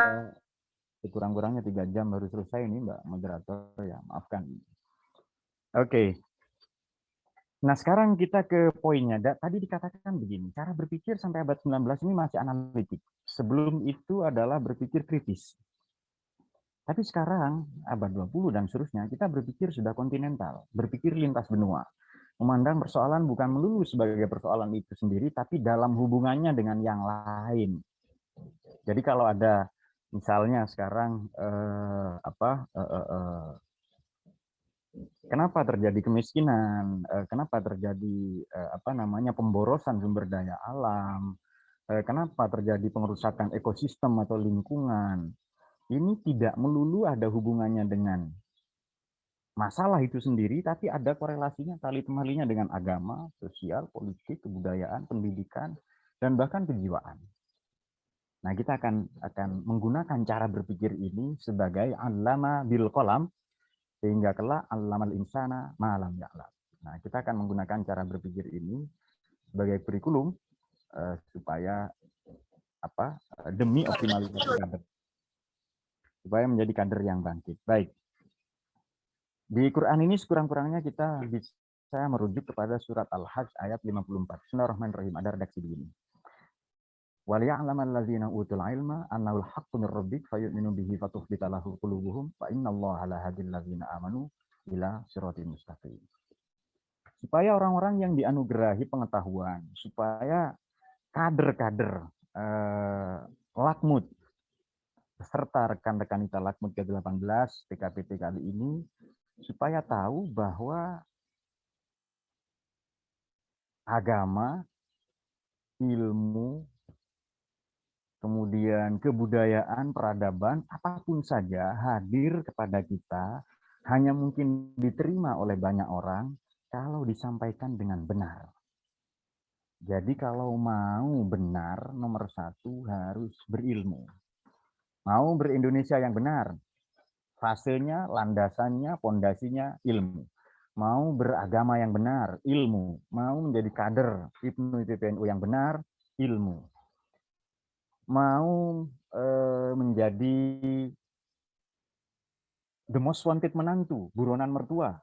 sekurang-kurangnya 3 jam baru selesai ini, Mbak moderator, ya maafkan. Oke. Nah sekarang kita ke poinnya. Tadi dikatakan begini, cara berpikir sampai abad 19 ini masih analitik. Sebelum itu adalah berpikir kritis. Tapi sekarang, abad 20 dan seterusnya, kita berpikir sudah kontinental, berpikir lintas benua. Memandang persoalan bukan melulu sebagai persoalan itu sendiri, tapi dalam hubungannya dengan yang lain. Jadi kalau ada, misalnya sekarang, kenapa terjadi kemiskinan, kenapa terjadi pemborosan sumber daya alam, kenapa terjadi pengerusakan ekosistem atau lingkungan, ini tidak melulu ada hubungannya dengan masalah itu sendiri, tapi ada korelasinya, tali temalinya dengan agama, sosial, politik, kebudayaan, pendidikan, dan bahkan kejiwaan. Nah, kita akan menggunakan cara berpikir ini sebagai allama bil qalam, sehingga kelak allamal insana ma lam ya'lam. Nah, kita akan menggunakan cara berpikir ini sebagai kurikulum supaya demi optimalisasi kader, supaya menjadi kader yang bangkit. Baik. Di Quran ini sekurang-kurangnya kita bisa merujuk kepada surat Al-Hajj ayat 54. Bismillahirrahmanirrahim. Ada redaksi begini. وَلِيَعْلَمَ الَّذِينَ أُوتُوا الْعِلْمَ أَنَّهُ الْحَقُّ مِنْ رَبِّكَ فَيُؤْمِنُوا بِهِ فَتُخْبِتَ لَهُ قُلُوبُهُمْ فَإِنَّ اللَّهَ لَهَادِي الَّذِينَ آمَنُوا إِلَى صِرَاطٍ مُسْتَقِيمٍ. Supaya orang-orang yang dianugerahi pengetahuan, supaya kader-kader Lakmut serta rekan-rekan kita Lakmut ke-18 PKPT kali ini, supaya tahu bahwa agama, ilmu, kemudian kebudayaan, peradaban, apapun saja hadir kepada kita, hanya mungkin diterima oleh banyak orang kalau disampaikan dengan benar. Jadi kalau mau benar, nomor satu harus berilmu. Mau ber-Indonesia yang benar, fasenya, landasannya, pondasinya ilmu. Mau beragama yang benar, ilmu. Mau menjadi kader IPNU PPNU yang benar, ilmu. Mau menjadi the most wanted menantu, buronan mertua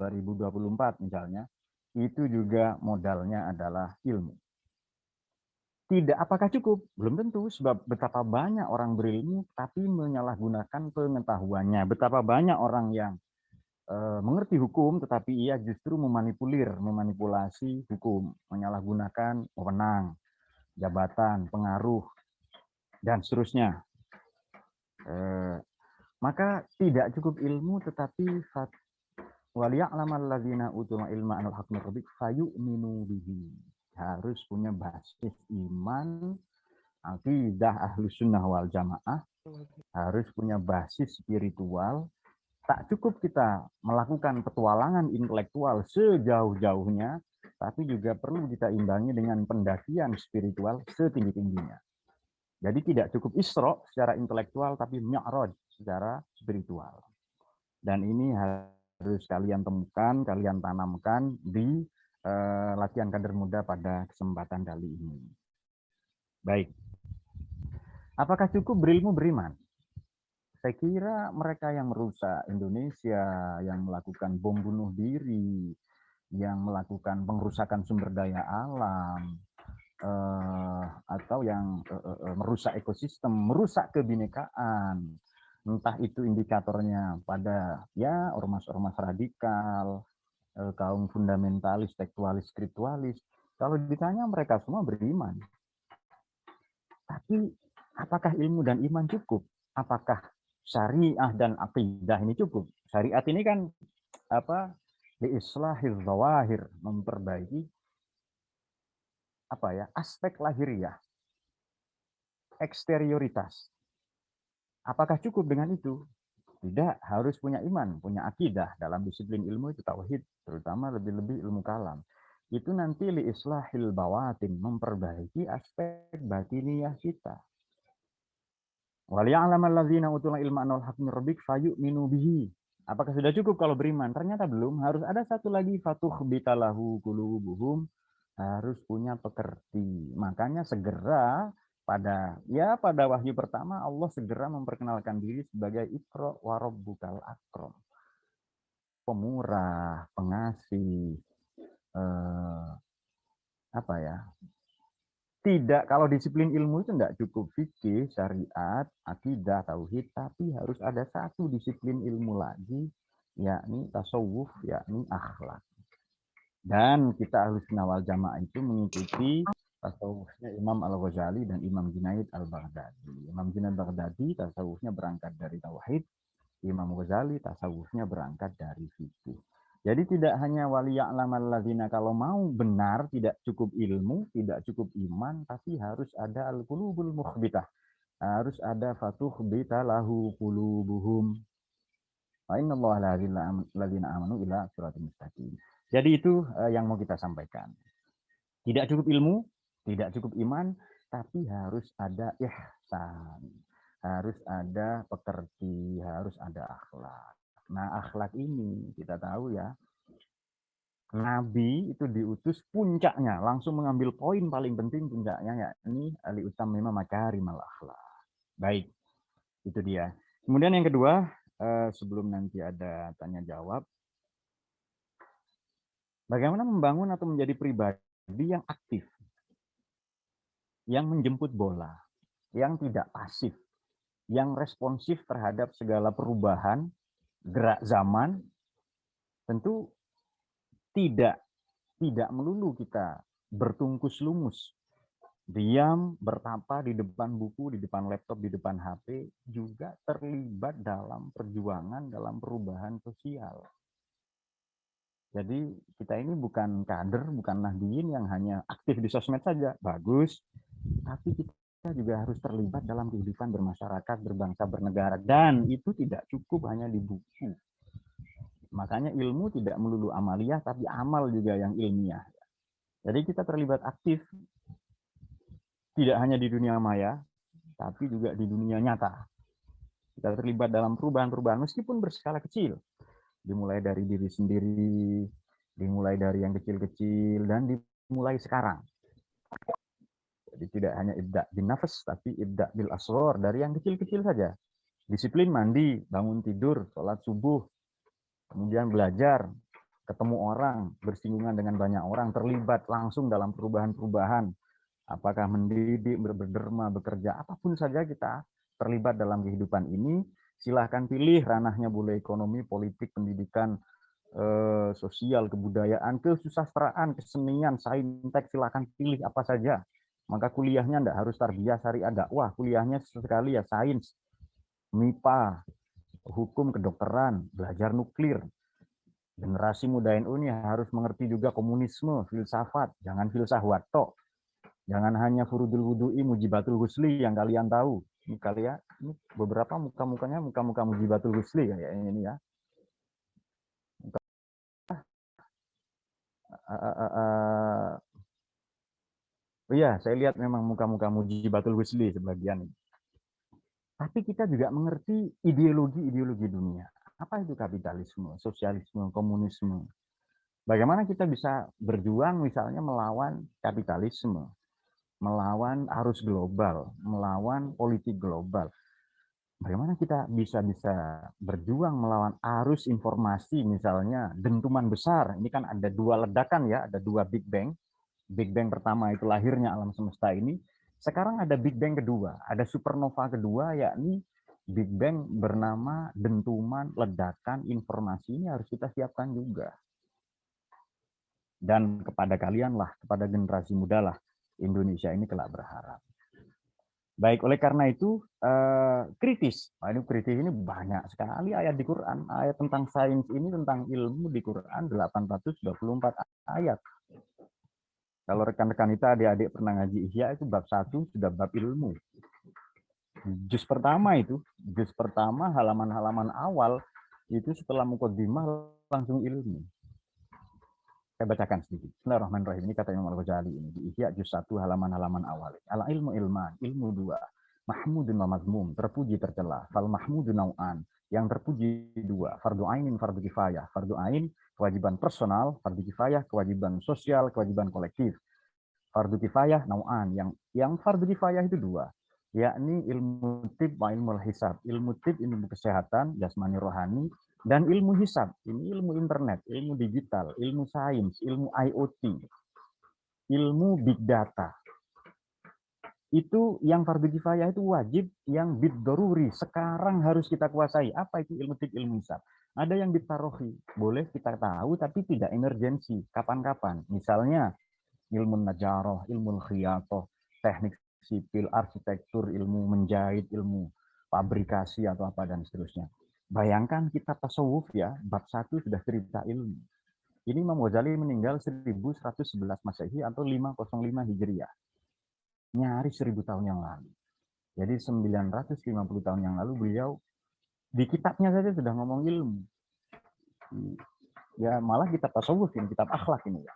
2024 misalnya, itu juga modalnya adalah ilmu. Tidak, apakah cukup? Belum tentu, sebab betapa banyak orang berilmu tapi menyalahgunakan pengetahuannya. Betapa banyak orang yang mengerti hukum tetapi ia justru memanipulasi hukum, menyalahgunakan wewenang, jabatan, pengaruh, dan seterusnya. Maka tidak cukup ilmu tetapi waliya'lamal ladzina utul ilma anal haq min rabbik fayu'minu bihi. Harus punya basis iman, akidah ahlus sunnah wal jamaah, harus punya basis spiritual. Tak cukup kita melakukan petualangan intelektual sejauh-jauhnya, tapi juga perlu kita imbangi dengan pendakian spiritual setinggi-tingginya. Jadi tidak cukup Isra secara intelektual, tapi Mi'raj secara spiritual. Dan ini harus kalian temukan, kalian tanamkan di latihan kader muda pada kesempatan kali ini. Baik. Apakah cukup berilmu beriman? Saya kira mereka yang merusak Indonesia, yang melakukan bom bunuh diri, yang melakukan pengrusakan sumber daya alam, atau yang merusak ekosistem, merusak kebinekaan, entah itu indikatornya pada ya ormas-ormas radikal, kaum fundamentalis, tekstualis, skriptualis. Kalau ditanya mereka semua beriman. Tapi apakah ilmu dan iman cukup? Apakah syariah dan akidah ini cukup? Syariat ini kan apa? Liislahil zawahir, memperbaiki apa ya? Aspek lahiriah, eksterioritas. Apakah cukup dengan itu? Tidak, harus punya iman, punya akidah. Dalam disiplin ilmu itu tauhid, terutama lebih-lebih ilmu kalam. Itu nanti liislahil bawatin, memperbaiki aspek batiniah kita. Waliya'lamal ladzina utul ilma anal haq min rabbik fayu'minu bihi. Apakah sudah cukup kalau beriman? Ternyata belum. Harus ada satu lagi, fatukhbita lahu qulubuhum, harus punya pekerti. Makanya segera pada wahyu pertama Allah segera memperkenalkan diri sebagai Iqra wa rabbukal akram. Pemurah, pengasih, tidak, kalau disiplin ilmu itu tidak cukup fikih, syariat, akidah, tauhid, tapi harus ada satu disiplin ilmu lagi, yakni tasawuf, yakni akhlak. Dan kita Ahlussunnah wal Jamaah itu mengikuti tasawufnya Imam Al-Ghazali dan Imam Junaid Al-Baghdadi. Imam Junaid Al-Baghdadi tasawufnya berangkat dari tauhid, Imam Ghazali tasawufnya berangkat dari fikih. Jadi tidak hanya waliya'lamal ladzina, kalau mau benar tidak cukup ilmu, tidak cukup iman, tapi harus ada al-qulubul mukhbitah. Harus ada fatukhbita lahu qulubuhum. Wa innallaha ladzina amanu ila siratal mustaqim. Jadi itu yang mau kita sampaikan. Tidak cukup ilmu, tidak cukup iman, tapi harus ada ihsan. Harus ada pekerti, harus ada akhlak. Nah, akhlak ini kita tahu ya, Nabi itu diutus puncaknya, langsung mengambil poin paling penting puncaknya, yakni liutammima makarimal akhlak. Baik, itu dia. Kemudian yang kedua, sebelum nanti ada tanya jawab, bagaimana membangun atau menjadi pribadi yang aktif, yang menjemput bola, yang tidak pasif, yang responsif terhadap segala perubahan, gerak zaman. Tentu tidak melulu kita bertungkus lumus, diam, bertapa di depan buku, di depan laptop, di depan HP, juga terlibat dalam perjuangan, dalam perubahan sosial. Jadi kita ini bukan kader, bukan nahdien yang hanya aktif di sosmed saja, bagus, tapi kita juga harus terlibat dalam kehidupan bermasyarakat, berbangsa, bernegara, dan itu tidak cukup hanya di buku. Makanya ilmu tidak melulu amaliyah, tapi amal juga yang ilmiah. Jadi kita terlibat aktif, tidak hanya di dunia maya, tapi juga di dunia nyata. Kita terlibat dalam perubahan-perubahan, meskipun berskala kecil. Dimulai dari diri sendiri, dimulai dari yang kecil-kecil, dan dimulai sekarang. Jadi tidak hanya ibda' bin nafas, tapi ibda' bil asghar, dari yang kecil-kecil saja. Disiplin mandi, bangun tidur, sholat subuh, kemudian belajar, ketemu orang, bersinggungan dengan banyak orang, terlibat langsung dalam perubahan-perubahan, apakah mendidik, berderma, bekerja, apapun saja kita terlibat dalam kehidupan ini, silahkan pilih ranahnya, boleh ekonomi, politik, pendidikan, sosial, kebudayaan, kesusastraan, kesenian, saintek, silahkan pilih apa saja. Maka kuliahnya enggak harus tarbiyah syariah dakwah, kuliahnya sekali ya sains, MIPA, hukum, kedokteran, belajar nuklir. Generasi muda NU ini harus mengerti juga komunisme, filsafat, jangan filsafat tok. Jangan hanya furudul wudu'i, mujibatul ghusli yang kalian tahu. Ini kalian, ini beberapa muka-mukanya muka-muka mujibatul ghusli kayaknya ini ya. Oh iya, saya lihat memang muka-muka mujibatul ghusli sebagian. Tapi kita juga mengerti ideologi-ideologi dunia. Apa itu kapitalisme, sosialisme, komunisme? Bagaimana kita bisa berjuang misalnya melawan kapitalisme, melawan arus global, melawan politik global. Bagaimana kita bisa berjuang melawan arus informasi misalnya dentuman besar. Ini kan ada dua ledakan ya, ada dua Big Bang. Big Bang pertama itu lahirnya alam semesta ini. Sekarang ada Big Bang kedua, ada supernova kedua, yakni Big Bang bernama dentuman, ledakan, informasi. Ini harus kita siapkan juga. Dan kepada kalian lah, kepada generasi muda lah, Indonesia ini kelak berharap. Baik, oleh karena itu, kritis. Nah, ini kritis ini banyak sekali ayat di Quran. Ayat tentang sains ini, tentang ilmu di Quran, 824 ayat. Kalau rekan-rekan kita, adik-adik pernah ngaji Ihya, itu bab 1 sudah bab ilmu. Juz pertama itu, juz pertama halaman-halaman awal, itu setelah muqaddimah langsung ilmu. Saya bacakan sedikit. Bismillahirrahmanirrahim. Ini kata Imam Al-Ghazali ini di Ihya juz 1 halaman-halaman awal. Al ilmu ilman, ilmu 2. Mahmudun wa mazmum, terpuji tercela. Fal mahmudu nau'an, yang terpuji 2. Fardu ainin, fardu kifayah. Fardu ain, kewajiban personal. Fardu kifayah, kewajiban sosial, kewajiban kolektif. Fardu kifayah nau'an, yang fardu kifayah itu 2. Yakni ilmu tib wa ilmu hisab. Ilmu tib, ilmu kesehatan, jasmani rohani, dan ilmu hisab, ini ilmu internet, ilmu digital, ilmu sains, ilmu IoT, ilmu big data. Itu yang fardu kifayah itu wajib, yang bid-daruri, sekarang harus kita kuasai. Apa itu ilmu tib, ilmu hisab? Ada yang bitarohi, boleh kita tahu tapi tidak emergensi, kapan-kapan. Misalnya ilmu najaroh, ilmu khiyatoh, teknik sipil, arsitektur, ilmu menjahit, ilmu fabrikasi atau apa dan seterusnya. Bayangkan kita tasawuf ya, bab 1 sudah cerita ilmu. Ini Imam Ghazali meninggal 1111 Masehi atau 505 Hijriah. Nyaris 1000 tahun yang lalu. Jadi 950 tahun yang lalu beliau di kitabnya saja sudah ngomong ilmu. Ya malah kitab tasawuf ini, kitab akhlak ini ya.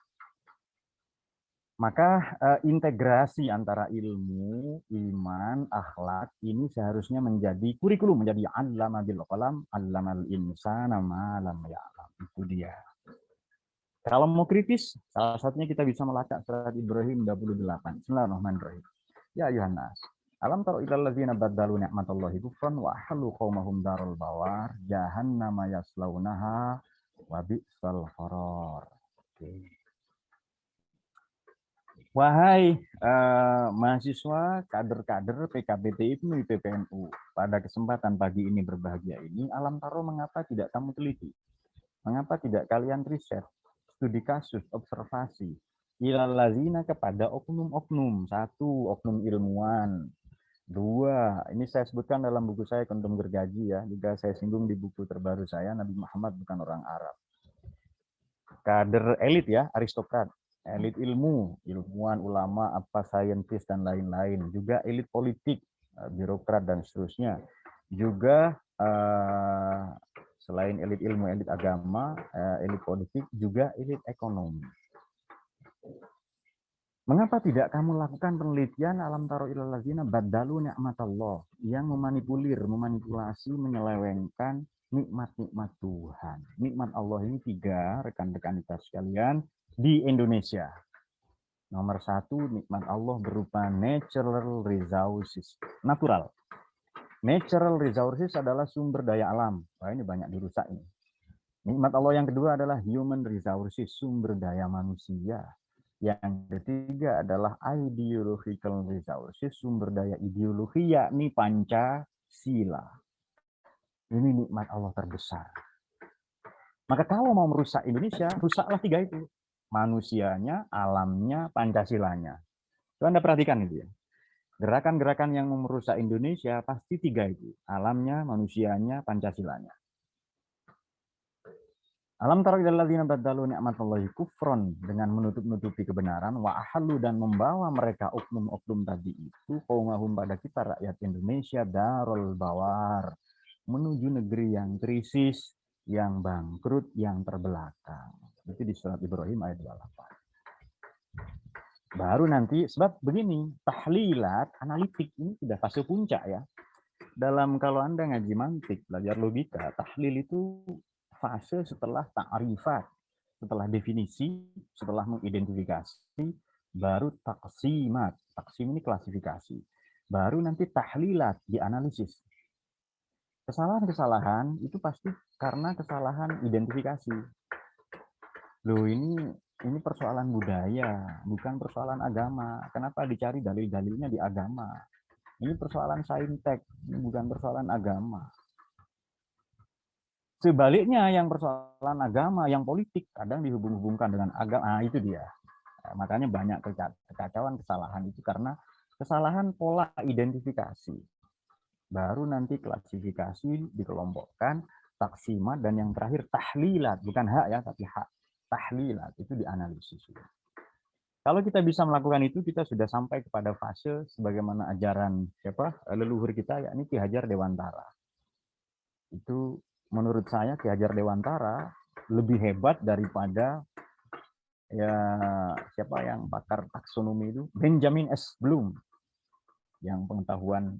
Maka integrasi antara ilmu, iman, akhlak ini seharusnya menjadi kurikulum, menjadi 'allama bil qalam, 'allamal insana ma lam ya'lam. Itu dia. Kalau mau kritis, salah satunya kita bisa melacak surat Ibrahim 28. Bismillahirrahmanirrahim. Ya ayuhan nas, alam taro ilal ladzina baddalu ni'matallahi kufran wa ahallu qaumahum darul bawar jahannama yaslaunaha wa bi'sal qarar. Oke. Wahai mahasiswa, kader-kader PKBT IPNU IPPNU, pada kesempatan pagi ini berbahagia ini, Alam Taro mengapa tidak kamu teliti? Mengapa tidak kalian riset, studi kasus, observasi, ilal lazina kepada oknum-oknum, 1, oknum ilmuwan, 2, ini saya sebutkan dalam buku saya Kondom Gergaji ya, juga saya singgung di buku terbaru saya, Nabi Muhammad bukan orang Arab. Kader elit ya, aristokrat. Elit ilmu, ilmuwan, ulama, apa saintis dan lain-lain. Juga elit politik, birokrat dan seterusnya. Juga selain elit ilmu, elit agama, elit politik, juga elit ekonomi. Mengapa tidak kamu lakukan penelitian alam taro ilal ladzina baddalu ni'matallah, yang memanipulasi, menyelewengkan nikmat-nikmat Tuhan. Nikmat Allah ini 3, rekan-rekan kita sekalian, di Indonesia. Nomor 1, nikmat Allah berupa natural resources, natural. Natural resources adalah sumber daya alam. Wah, ini banyak dirusak ini. Nikmat Allah yang kedua adalah human resources, sumber daya manusia. Yang ketiga adalah ideological resources, sumber daya ideologi, yakni Pancasila. Ini nikmat Allah terbesar. Maka kalau mau merusak Indonesia, rusaklah tiga itu. Manusianya, alamnya, Pancasilanya. Itu Anda perhatikan itu ya. Gerakan-gerakan yang mau merusak Indonesia pasti tiga itu. Alamnya, manusianya, Pancasilanya. Alam tara ilal ladzina badalu ni'matallahi kufron, dengan menutup-nutupi kebenaran, wa ahallu, dan membawa mereka oknum-oknum tadi itu qaumahum pada kita rakyat Indonesia darul bawar, menuju negeri yang krisis, yang bangkrut, yang terbelakang. Itu di surat Ibrahim ayat 28. Baru nanti, sebab begini, tahlilat, analitik ini sudah fase puncak ya. Dalam kalau Anda ngaji mantik, belajar logika, tahlil itu fase setelah ta'rifat, setelah definisi, setelah mengidentifikasi, baru taksimat. Taksim ini klasifikasi. Baru nanti tahlilat, dianalisis. Kesalahan-kesalahan itu pasti karena kesalahan identifikasi. Loh, ini persoalan budaya, bukan persoalan agama. Kenapa dicari dalil-dalilnya di agama? Ini persoalan saintek, ini bukan persoalan agama. Sebaliknya, yang persoalan agama, yang politik, kadang dihubung-hubungkan dengan agama. Nah, itu dia. Makanya banyak kekacauan, kesalahan itu karena kesalahan pola identifikasi. Baru nanti klasifikasi, dikelompokkan, taksimat, dan yang terakhir tahlilat. Bukan hak ya, tapi hak. Tahlilat, itu dianalisis. Kalau kita bisa melakukan itu, kita sudah sampai kepada fase sebagaimana ajaran leluhur kita, yakni Ki Hajar Dewantara. Itu menurut saya Ki Hajar Dewantara lebih hebat daripada ya siapa yang pakar taksonomi itu, Benjamin S. Bloom, yang pengetahuan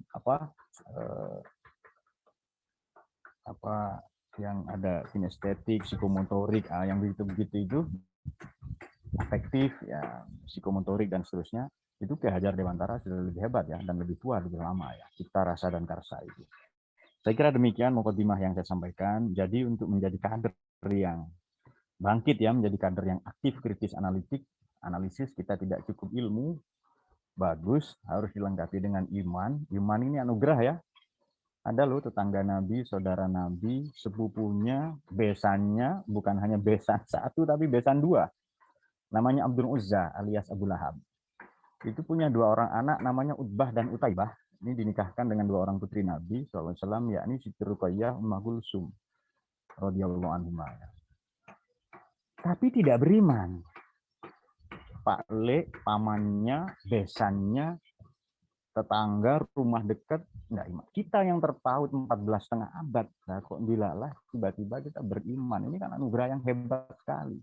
yang ada kinestetik, psikomotorik, yang begitu-begitu itu, afektif, ya psikomotorik dan seterusnya, itu Ki Hajar Dewantara sudah lebih hebat ya, dan lebih tua, lebih lama ya, cipta rasa dan karsa itu. Saya kira demikian mukadimah yang saya sampaikan. Jadi untuk menjadi kader yang bangkit ya, menjadi kader yang aktif, kritis, analisis, kita tidak cukup ilmu, bagus, harus dilengkapi dengan iman. Iman ini anugerah ya. Ada loh tetangga Nabi, saudara Nabi, sepupunya, besannya, bukan hanya besan satu, tapi besan dua. Namanya Abdul Uzza alias Abu Lahab. Itu punya dua orang anak, namanya Utbah dan Utaibah. Ini dinikahkan dengan dua orang putri Nabi SAW, yakni Siti Ruqayyah, Ummah Kulsum radhiyallahu anhuma. Tapi tidak beriman. Pak Le, pamannya, besannya, tetangga, rumah dekat, enggak iman. Kita yang terpaut 14,5 abad, nah kok dilalah tiba-tiba kita beriman. Ini kan anugerah yang hebat sekali.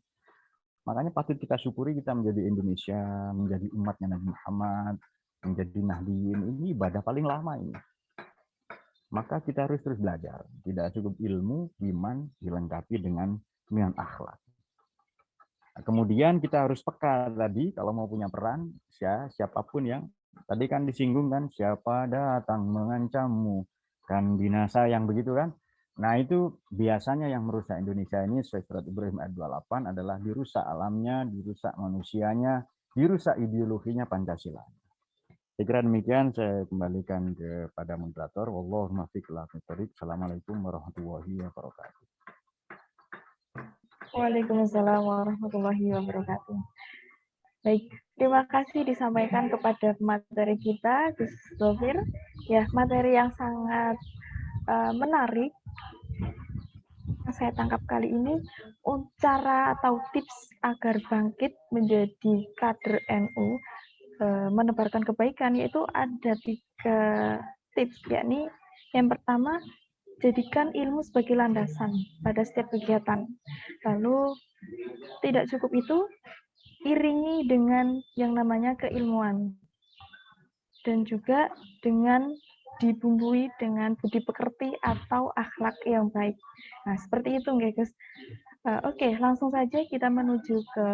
Makanya patut kita syukuri kita menjadi Indonesia, menjadi umatnya Nabi Muhammad, menjadi Nahdiyin. Ini ibadah paling lama ini. Maka kita harus terus belajar. Tidak cukup ilmu, iman dilengkapi dengan akhlak. Nah, kemudian kita harus peka tadi, kalau mau punya peran, siapapun yang, tadi kan disinggung kan, siapa datang mengancammu, kan binasa yang begitu kan. Nah itu biasanya yang merusak Indonesia ini, sesuai surat Ibrahim ayat 28, adalah dirusak alamnya, dirusak manusianya, dirusak ideologinya Pancasila. Saya kira demikian, saya kembalikan kepada moderator. Wallahumma fiq la muthariq. Assalamualaikum warahmatullahi wabarakatuh. Waalaikumsalam warahmatullahi wabarakatuh. Baik, terima kasih disampaikan kepada materi kita, Gus Zofir. Ya, materi yang sangat menarik. Yang saya tangkap kali ini, cara atau tips agar bangkit menjadi kader NU, menebarkan kebaikan, yaitu ada 3 tips, yakni yang pertama, jadikan ilmu sebagai landasan pada setiap kegiatan. Lalu tidak cukup itu, iringi dengan yang namanya keilmuan, dan juga dengan dibumbui dengan budi pekerti atau akhlak yang baik. Nah, seperti itu, guys. Oke, langsung saja kita menuju ke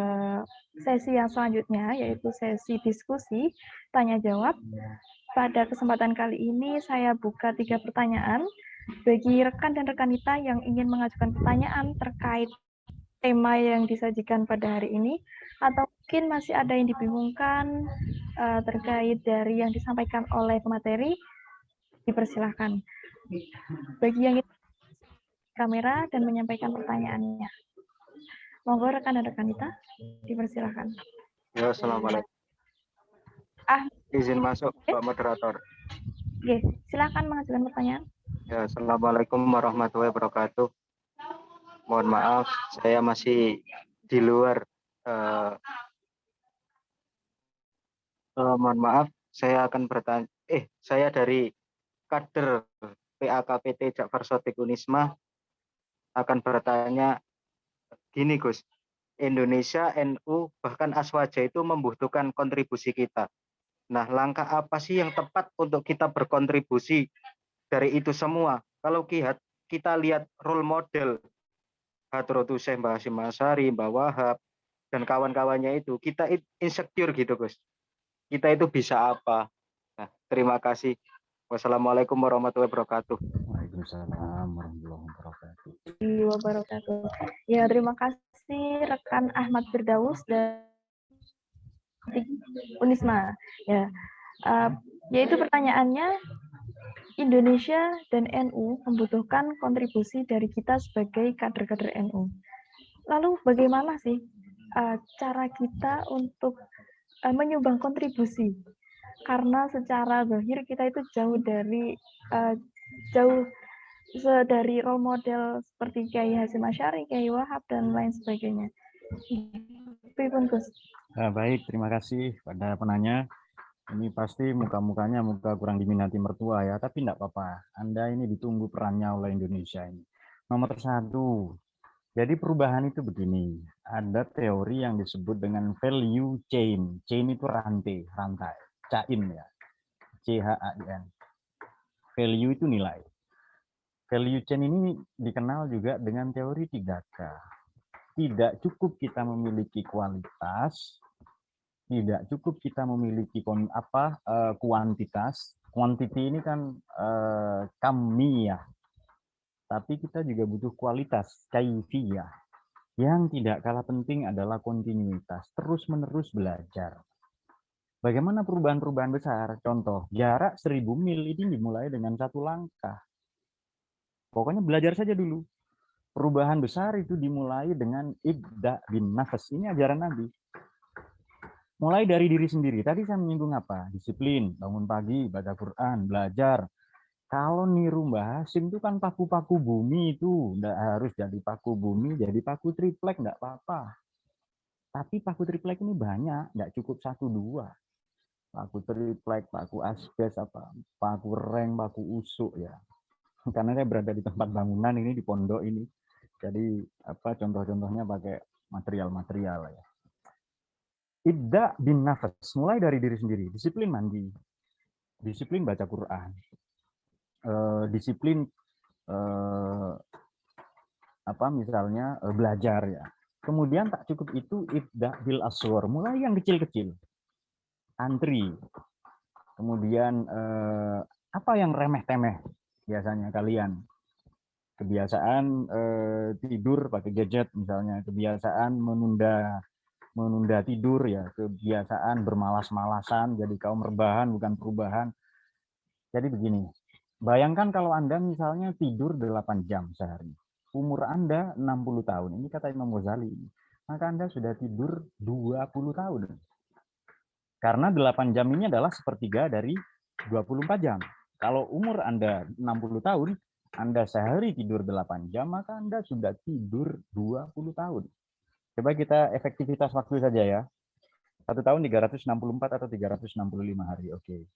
sesi yang selanjutnya, yaitu sesi diskusi tanya jawab. Pada kesempatan kali ini saya buka 3 pertanyaan bagi rekan dan rekan kita yang ingin mengajukan pertanyaan terkait tema yang disajikan pada hari ini, atau Mungkin masih ada yang dibingungkan terkait dari yang disampaikan oleh pemateri, dipersilahkan. Bagi yang ingin kamera dan menyampaikan pertanyaannya. Monggo rekan-rekan kita, dipersilahkan. Ya, assalamualaikum. Izin masuk, Pak Moderator. Oke, silakan mengajukan pertanyaan. Ya, assalamualaikum warahmatullahi wabarakatuh. Mohon maaf, saya masih di luar. Mohon maaf, saya akan bertanya. Saya dari kader PAKPT Ja'far Shadiq Unisma akan bertanya gini, Gus. Indonesia, NU, bahkan Aswaja itu membutuhkan kontribusi kita. Nah, langkah apa sih yang tepat untuk kita berkontribusi dari itu semua? Kalau kita lihat role model Hadratus Syekh Mbah Hasyim Asy'ari, Mbah Wahab, dan kawan-kawannya itu, kita insecure gitu, Gus. Kita itu bisa apa? Nah, terima kasih. Wassalamualaikum warahmatullahi wabarakatuh. Waalaikumsalam warahmatullahi wabarakatuh. Ya, terima kasih rekan Ahmad Firdaus dari Unisma. Ya, yaitu pertanyaannya, Indonesia dan NU membutuhkan kontribusi dari kita sebagai kader-kader NU. Lalu bagaimana sih cara kita untuk menyumbang kontribusi? Karena secara zahir kita itu jauh dari role model seperti Kiai Hasyim Asy'ari, Kiai Wahab, dan lain sebagainya. Baik, terima kasih pada penanya. Ini pasti muka-mukanya muka kurang diminati mertua ya, tapi enggak apa-apa. Anda ini ditunggu perannya oleh Indonesia ini. Nomor 1, jadi perubahan itu begini. Ada teori yang disebut dengan value chain. Chain itu rantai. Chain ya. CHAIN. Value itu nilai. Value chain ini dikenal juga dengan teori 3K. Tidak cukup kita memiliki kualitas, tidak cukup kita memiliki kuantitas. Quantity ini kan kamiyah. Tapi kita juga butuh kualitas, kaifiyah. Yang tidak kalah penting adalah kontinuitas, terus-menerus belajar. Bagaimana perubahan-perubahan besar? Contoh, jarak 1000 mil ini dimulai dengan 1 langkah. Pokoknya belajar saja dulu. Perubahan besar itu dimulai dengan ibda bin nafas. Ini ajaran Nabi. Mulai dari diri sendiri. Tadi saya menyinggung apa? Disiplin, bangun pagi, baca Quran, belajar. Kalau niru Mbah Hasyim itu kan paku-paku bumi itu. Nggak harus jadi paku bumi, jadi paku triplek, nggak apa-apa. Tapi paku triplek ini banyak, nggak cukup 1-2. Paku triplek, paku asbes, paku reng, paku usuk ya. Karena saya berada di tempat bangunan ini, di pondok ini. Jadi contoh-contohnya pakai material-material ya. Ibda bin nafas, mulai dari diri sendiri. Disiplin mandi, disiplin baca Quran, disiplin misalnya belajar ya. Kemudian tak cukup itu, ibda bil aswar, mulai yang kecil-kecil. Antri. Kemudian apa yang remeh-temeh biasanya kalian? Kebiasaan tidur pakai gadget misalnya, kebiasaan menunda tidur ya, kebiasaan bermalas-malasan, jadi kaum rebahan bukan perubahan. Jadi begini, bayangkan kalau Anda misalnya tidur 8 jam sehari. Umur Anda 60 tahun, ini kata Imam Ghazali. Maka Anda sudah tidur 20 tahun. Karena 8 jam ini adalah sepertiga dari 24 jam. Kalau umur Anda 60 tahun, Anda sehari tidur 8 jam, maka Anda sudah tidur 20 tahun. Coba kita efektivitas waktu saja ya. 1 tahun 364 atau 365 hari. Oke.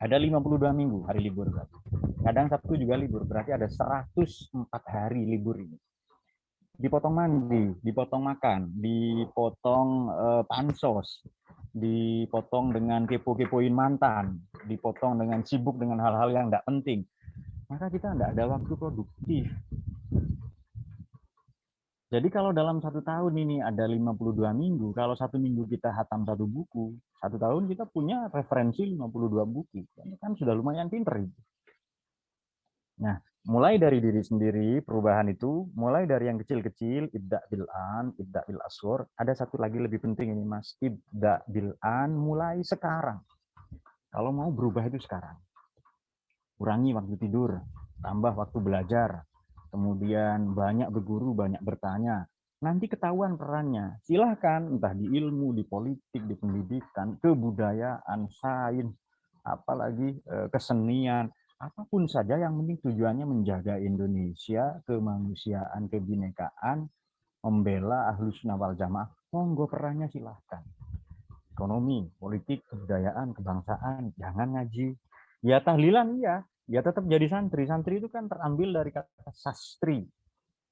Ada 52 minggu hari libur berarti. Kadang Sabtu juga libur, berarti ada 104 hari libur ini. Dipotong mandi, dipotong makan, dipotong pansos, dipotong dengan kepo-kepoin mantan, dipotong dengan sibuk dengan hal-hal yang tidak penting. Maka kita tidak ada waktu produktif. Jadi kalau dalam 1 tahun ini ada 52 minggu, kalau 1 minggu kita hatam 1 buku, 1 tahun kita punya referensi 52 buku. Ini kan sudah lumayan pinter itu. Nah, mulai dari diri sendiri, perubahan itu mulai dari yang kecil-kecil, ibda bil'an, ibda bil asghar. Ada satu lagi lebih penting ini Mas, ibda bil'an, mulai sekarang. Kalau mau berubah itu sekarang. Kurangi waktu tidur, tambah waktu belajar, kemudian banyak berguru, banyak bertanya. Nanti ketahuan perannya. Silahkan, entah di ilmu, di politik, di pendidikan, kebudayaan, sains, apalagi kesenian, apapun saja yang penting tujuannya menjaga Indonesia, kemanusiaan, kebinekaan, membela Ahlus Sunnah wal Jamaah. Monggo perannya silahkan. Ekonomi, politik, kebudayaan, kebangsaan, jangan ngaji. Ya tahlilan iya, ya tetap jadi santri. Santri itu kan terambil dari kata sastri.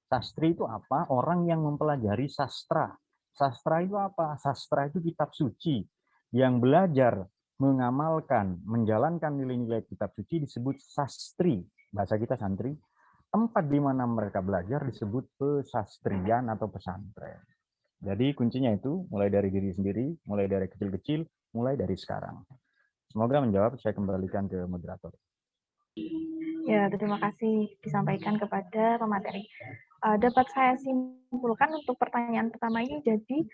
Sastri itu apa? Orang yang mempelajari sastra. Sastra itu apa? Sastra itu kitab suci. Yang belajar, mengamalkan, menjalankan nilai-nilai kitab suci disebut sastri. Bahasa kita santri. Tempat di mana mereka belajar disebut pesastrian atau pesantren. Jadi kuncinya itu mulai dari diri sendiri, mulai dari kecil-kecil, mulai dari sekarang. Semoga menjawab, saya kembalikan ke moderator. Ya, terima kasih disampaikan kepada pemateri. Dapat saya simpulkan untuk pertanyaan pertama ini, jadi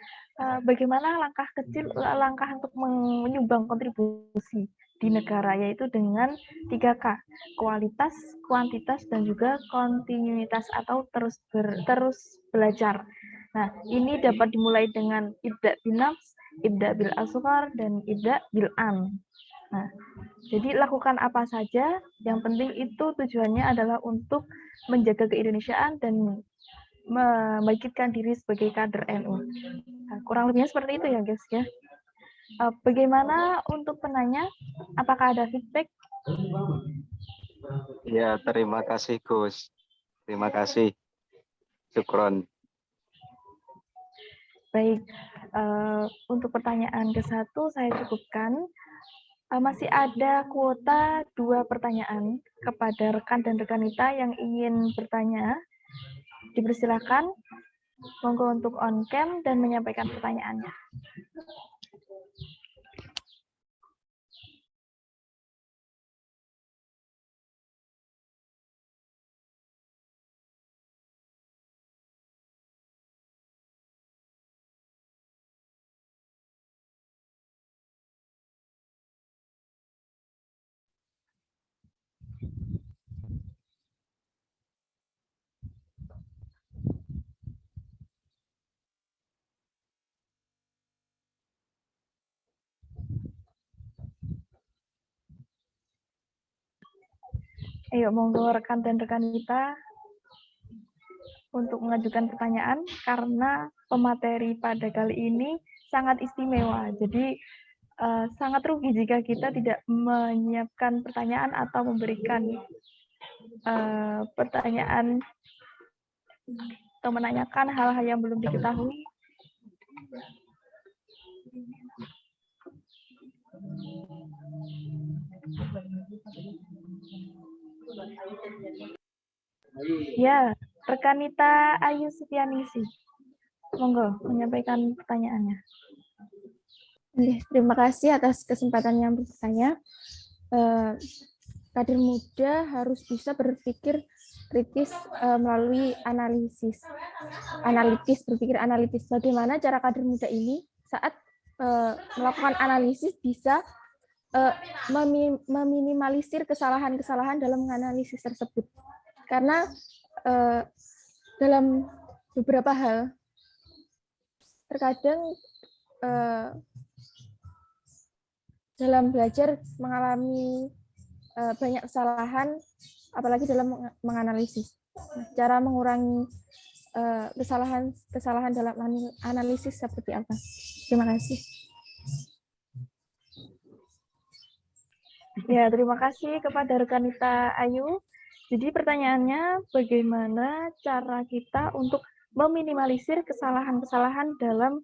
bagaimana langkah untuk menyumbang kontribusi di negara, yaitu dengan 3K, kualitas, kuantitas, dan juga kontinuitas atau terus belajar. Nah, ini dapat dimulai dengan ibda bin nafs, ibda bil asghar, dan ibda bil an. Nah, jadi lakukan apa saja, yang penting itu tujuannya adalah untuk menjaga keindonesiaan dan membangkitkan diri sebagai kader NU. Nah, kurang lebihnya seperti itu ya guys ya. Bagaimana untuk penanya? Apakah ada feedback? Ya, terima kasih Gus. Terima kasih. Syukron. Baik, untuk pertanyaan ke-1 saya cukupkan. Masih ada kuota 2 pertanyaan kepada rekan dan rekanita yang ingin bertanya. Dipersilakan, monggo untuk on cam dan menyampaikan pertanyaannya. Ayo, monggo rekan dan rekanita untuk mengajukan pertanyaan, karena pemateri pada kali ini sangat istimewa. Jadi sangat rugi jika kita tidak menyiapkan pertanyaan atau memberikan pertanyaan atau menanyakan hal-hal yang belum diketahui. Ya, rekanita Ayu Setianisi, monggo menyampaikan pertanyaannya. Terima kasih atas kesempatan yang bertanya. Kader muda harus bisa berpikir kritis melalui berpikir analitis. Bagaimana cara kader muda ini saat melakukan analisis bisa meminimalisir kesalahan-kesalahan dalam menganalisis tersebut? Karena dalam beberapa hal terkadang dalam belajar mengalami banyak kesalahan, apalagi dalam menganalisis. Cara mengurangi kesalahan dalam analisis seperti apa? Terima kasih. Ya, terima kasih kepada rekanita Ayu. Jadi pertanyaannya, bagaimana cara kita untuk meminimalisir kesalahan-kesalahan dalam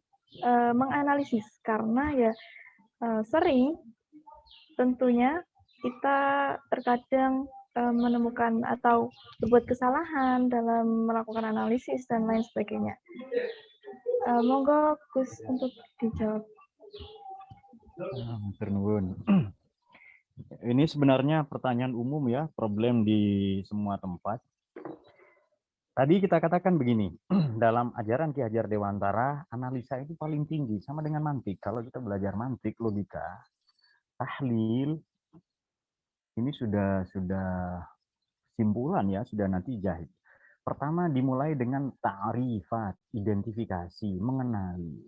menganalisis? Karena ya sering tentunya kita terkadang menemukan atau berbuat kesalahan dalam melakukan analisis dan lain sebagainya. Monggo Gus untuk dijawab. Ini sebenarnya pertanyaan umum ya, problem di semua tempat. Tadi kita katakan begini, dalam ajaran Ki Hajar Dewantara, analisa itu paling tinggi, sama dengan mantik. Kalau kita belajar mantik, logika, tahlil, ini sudah simpulan ya, sudah natijah. Pertama dimulai dengan ta'rifat, identifikasi, mengenali.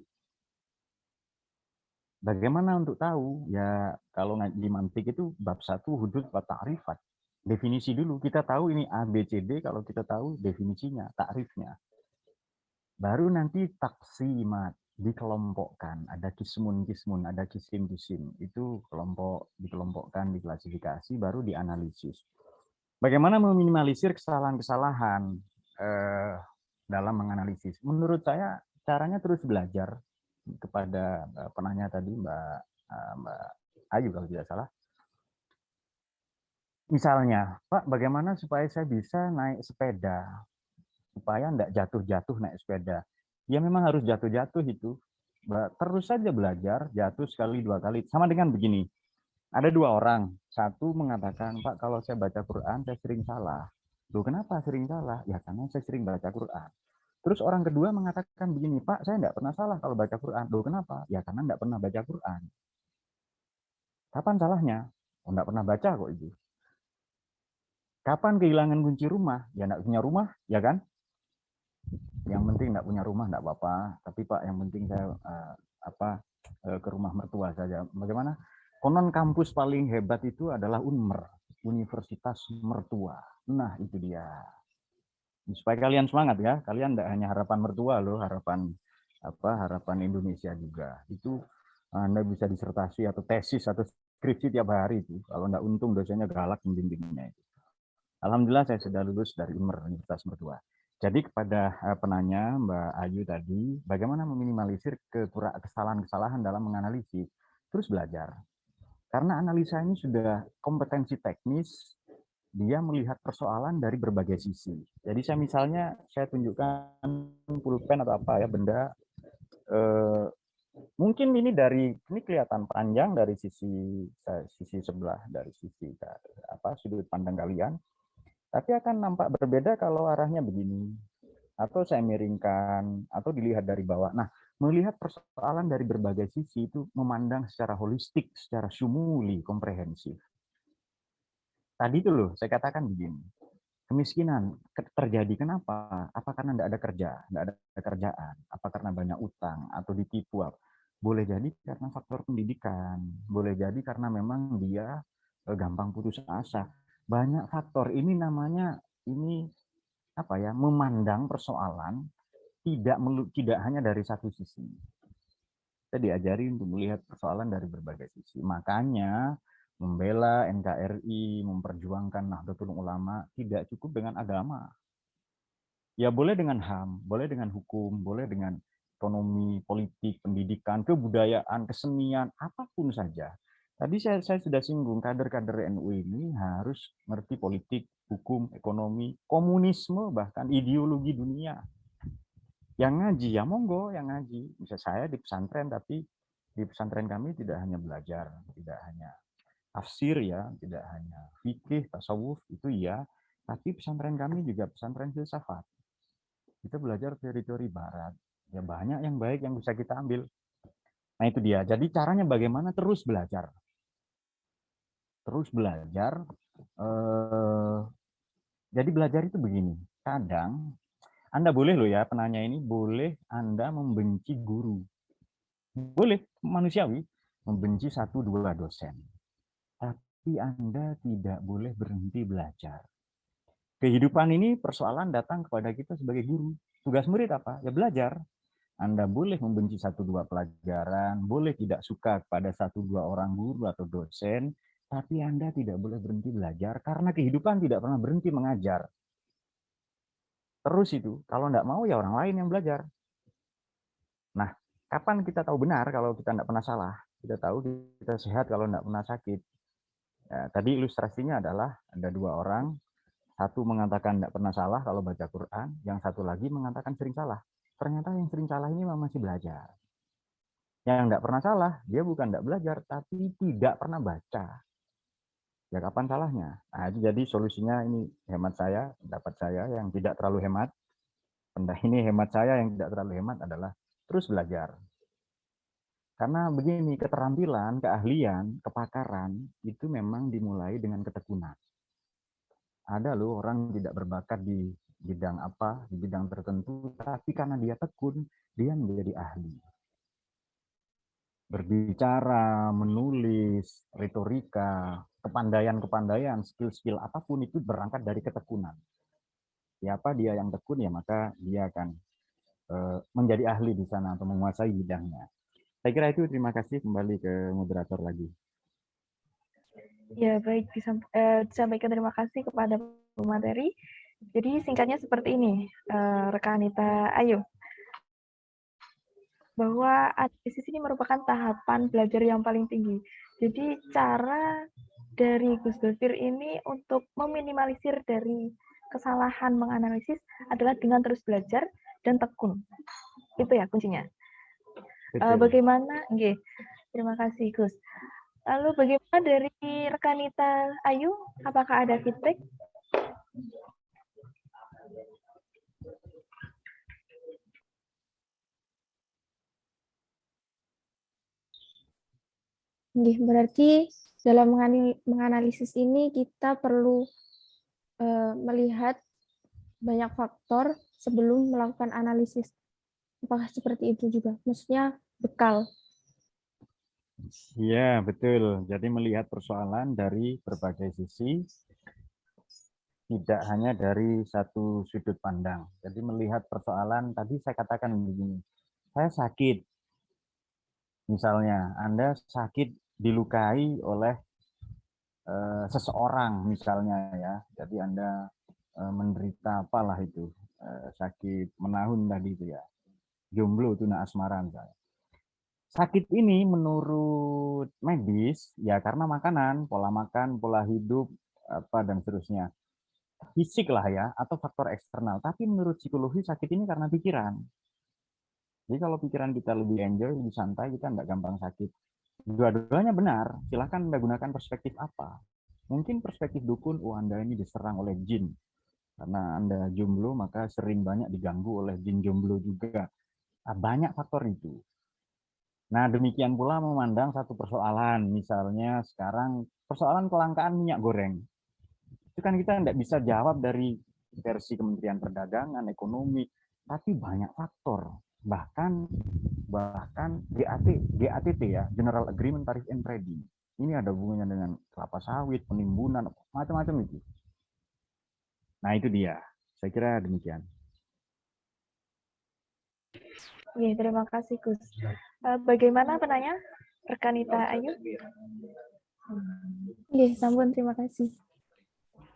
Bagaimana untuk tahu? Ya kalau di mantik itu bab 1 hudud wa ta'rifat. Definisi dulu, kita tahu ini A, B, C, D, kalau kita tahu definisinya, takrifnya. Baru nanti taksimat, dikelompokkan. Ada kismun, ada kisim. Itu dikelompokkan, diklasifikasi, baru dianalisis. Bagaimana meminimalisir kesalahan-kesalahan dalam menganalisis? Menurut saya caranya terus belajar kepada penanya tadi Mbak Ayu kalau tidak salah. Misalnya, Pak, bagaimana supaya saya bisa naik sepeda? Supaya tidak jatuh-jatuh naik sepeda. Ya memang harus jatuh-jatuh itu. Terus saja belajar, jatuh sekali, 2 kali. Sama dengan begini, ada 2 orang. Satu mengatakan, Pak, kalau saya baca Quran, saya sering salah. Loh, kenapa sering salah? Ya karena saya sering baca Quran. Terus orang kedua mengatakan begini, Pak, saya tidak pernah salah kalau baca Quran. Loh, kenapa? Ya karena tidak pernah baca Quran. Kapan salahnya? Oh, tidak pernah baca kok itu. Kapan kehilangan kunci rumah? Ya tidak punya rumah, ya kan? Yang penting tidak punya rumah tidak apa-apa. Tapi Pak, yang penting saya ke rumah mertua saja. Bagaimana? Konon kampus paling hebat itu adalah UNMER, Universitas Mertua. Nah, itu dia. Supaya kalian semangat ya. Kalian tidak hanya harapan mertua loh, harapan Indonesia juga. Itu Anda bisa disertasi atau tesis atau skripsi tiap hari itu. Kalau tidak untung dosennya galak pembimbingnya itu. Alhamdulillah saya sudah lulus dari UNMER, Universitas Mertua. Jadi kepada penanya Mbak Ayu tadi, bagaimana meminimalisir kesalahan-kesalahan dalam menganalisis? Terus belajar. Karena analisa ini sudah kompetensi teknis, dia melihat persoalan dari berbagai sisi. Jadi saya tunjukkan pulpen atau apa ya, benda. Mungkin ini kelihatan panjang dari sisi sebelah, dari sisi sudut pandang kalian. Tapi akan nampak berbeda kalau arahnya begini. Atau saya miringkan, atau dilihat dari bawah. Nah, melihat persoalan dari berbagai sisi itu memandang secara holistik, secara syumuli, komprehensif. Tadi itu loh, saya katakan begini. Kemiskinan terjadi kenapa? Apa karena tidak ada kerja, tidak ada kerjaan? Apa karena banyak utang atau ditipu? Boleh jadi karena faktor pendidikan. Boleh jadi karena memang dia gampang putus asa. Banyak faktor. Ini namanya memandang persoalan tidak hanya dari satu sisi. Kita diajari untuk melihat persoalan dari berbagai sisi. Makanya membela NKRI, memperjuangkan Nahdlatul Ulama tidak cukup dengan agama. Ya boleh dengan HAM, boleh dengan hukum, boleh dengan ekonomi, politik, pendidikan, kebudayaan, kesenian, apapun saja. Tadi saya sudah singgung, kader-kader NU ini harus ngerti politik, hukum, ekonomi, komunisme, bahkan ideologi dunia. Yang ngaji, ya monggo yang ngaji. Bisa saya di pesantren, tapi di pesantren kami tidak hanya belajar, tidak hanya tafsir ya, tidak hanya fikih, tasawuf, itu ya, tapi pesantren kami juga pesantren filsafat. Kita belajar teori-teori barat. Ya banyak yang baik yang bisa kita ambil. Nah itu dia. Jadi caranya bagaimana? Terus belajar. Terus belajar. Jadi belajar itu begini. Kadang Anda boleh loh ya, penanya ini boleh Anda membenci guru. Boleh, manusiawi. Membenci 1-2 dosen. Tapi Anda tidak boleh berhenti belajar. Kehidupan ini persoalan datang kepada kita sebagai guru. Tugas murid apa? Ya belajar. Anda boleh membenci 1-2 pelajaran, boleh tidak suka kepada 1-2 orang guru atau dosen, tapi Anda tidak boleh berhenti belajar karena kehidupan tidak pernah berhenti mengajar. Terus itu, kalau tidak mau ya orang lain yang belajar. Nah, kapan kita tahu benar kalau kita tidak pernah salah? Kita tahu kita sehat kalau tidak pernah sakit. Ya, tadi ilustrasinya adalah ada 2 orang, satu mengatakan tidak pernah salah kalau baca Quran, yang satu lagi mengatakan sering salah. Ternyata yang sering salah ini masih belajar. Yang tidak pernah salah, dia bukan tidak belajar, tapi tidak pernah baca. Ya kapan salahnya? Nah, itu jadi solusinya ini hemat saya, pendapat saya yang tidak terlalu hemat. Ini hemat saya yang tidak terlalu hemat adalah terus belajar. Karena begini, keterampilan, keahlian, kepakaran itu memang dimulai dengan ketekunan. Ada loh orang tidak berbakat di bidang apa, di bidang tertentu, tapi karena dia tekun, dia menjadi ahli. Berbicara, menulis, retorika, kepandaian, skill-skill apapun itu berangkat dari ketekunan. Siapa dia yang tekun, ya maka dia akan menjadi ahli di sana atau menguasai bidangnya. Saya kira itu, terima kasih, kembali ke moderator lagi. Ya, baik, disampaikan terima kasih kepada pemateri. Jadi singkatnya seperti ini, rekan Anita Ayu. Bahwa analisis ini merupakan tahapan belajar yang paling tinggi. Jadi cara dari Gus Dovir ini untuk meminimalisir dari kesalahan menganalisis adalah dengan terus belajar dan tekun. Itu ya kuncinya. Bagaimana? Nggih. Terima kasih Gus. Lalu bagaimana dari rekanita Ayu? Apakah ada feedback? Berarti dalam menganalisis ini kita perlu melihat banyak faktor sebelum melakukan analisis. Apakah seperti itu juga? Maksudnya bekal. Iya, betul. Jadi melihat persoalan dari berbagai sisi, tidak hanya dari satu sudut pandang. Jadi melihat persoalan, tadi saya katakan begini, saya sakit. Misalnya, Anda sakit dilukai oleh seseorang misalnya ya. Jadi Anda menderita apalah itu, sakit menahun tadi itu ya. Jomblo, tuna asmara misalnya. Sakit ini menurut medis ya karena makanan, pola makan, pola hidup, apa dan seterusnya. Fisik lah ya, atau faktor eksternal. Tapi menurut psikologi sakit ini karena pikiran. Jadi kalau pikiran kita lebih enjoy, lebih santai, kita nggak gampang sakit. Dua-duanya benar, silahkan Anda gunakan perspektif apa. Mungkin perspektif dukun, oh Anda ini diserang oleh jin. Karena Anda jomblo, maka sering banyak diganggu oleh jin jomblo juga. Nah, banyak faktor itu. Nah, demikian pula memandang satu persoalan. Misalnya sekarang persoalan kelangkaan minyak goreng. Itu kan kita tidak bisa jawab dari versi Kementerian Perdagangan, Ekonomi, tapi banyak faktor. Bahkan GATT ya, General Agreement Tariff and Trading. Ini ada hubungannya dengan kelapa sawit, penimbunan, macam-macam itu. Nah, itu dia. Saya kira demikian. Ya, terima kasih Gus. Bagaimana penanya? Rekanita Ayu? Iya, sampun, terima kasih.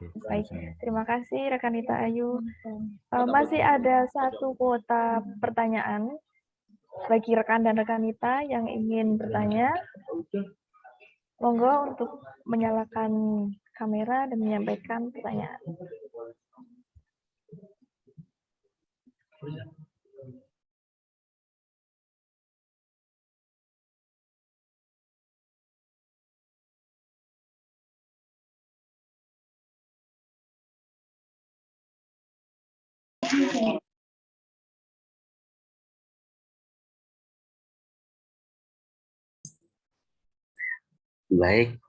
Baik, terima kasih rekanita Ayu. Masih ada satu kuota pertanyaan bagi rekan dan rekanita yang ingin bertanya. Monggo untuk menyalakan kamera dan menyampaikan pertanyaan. Baik,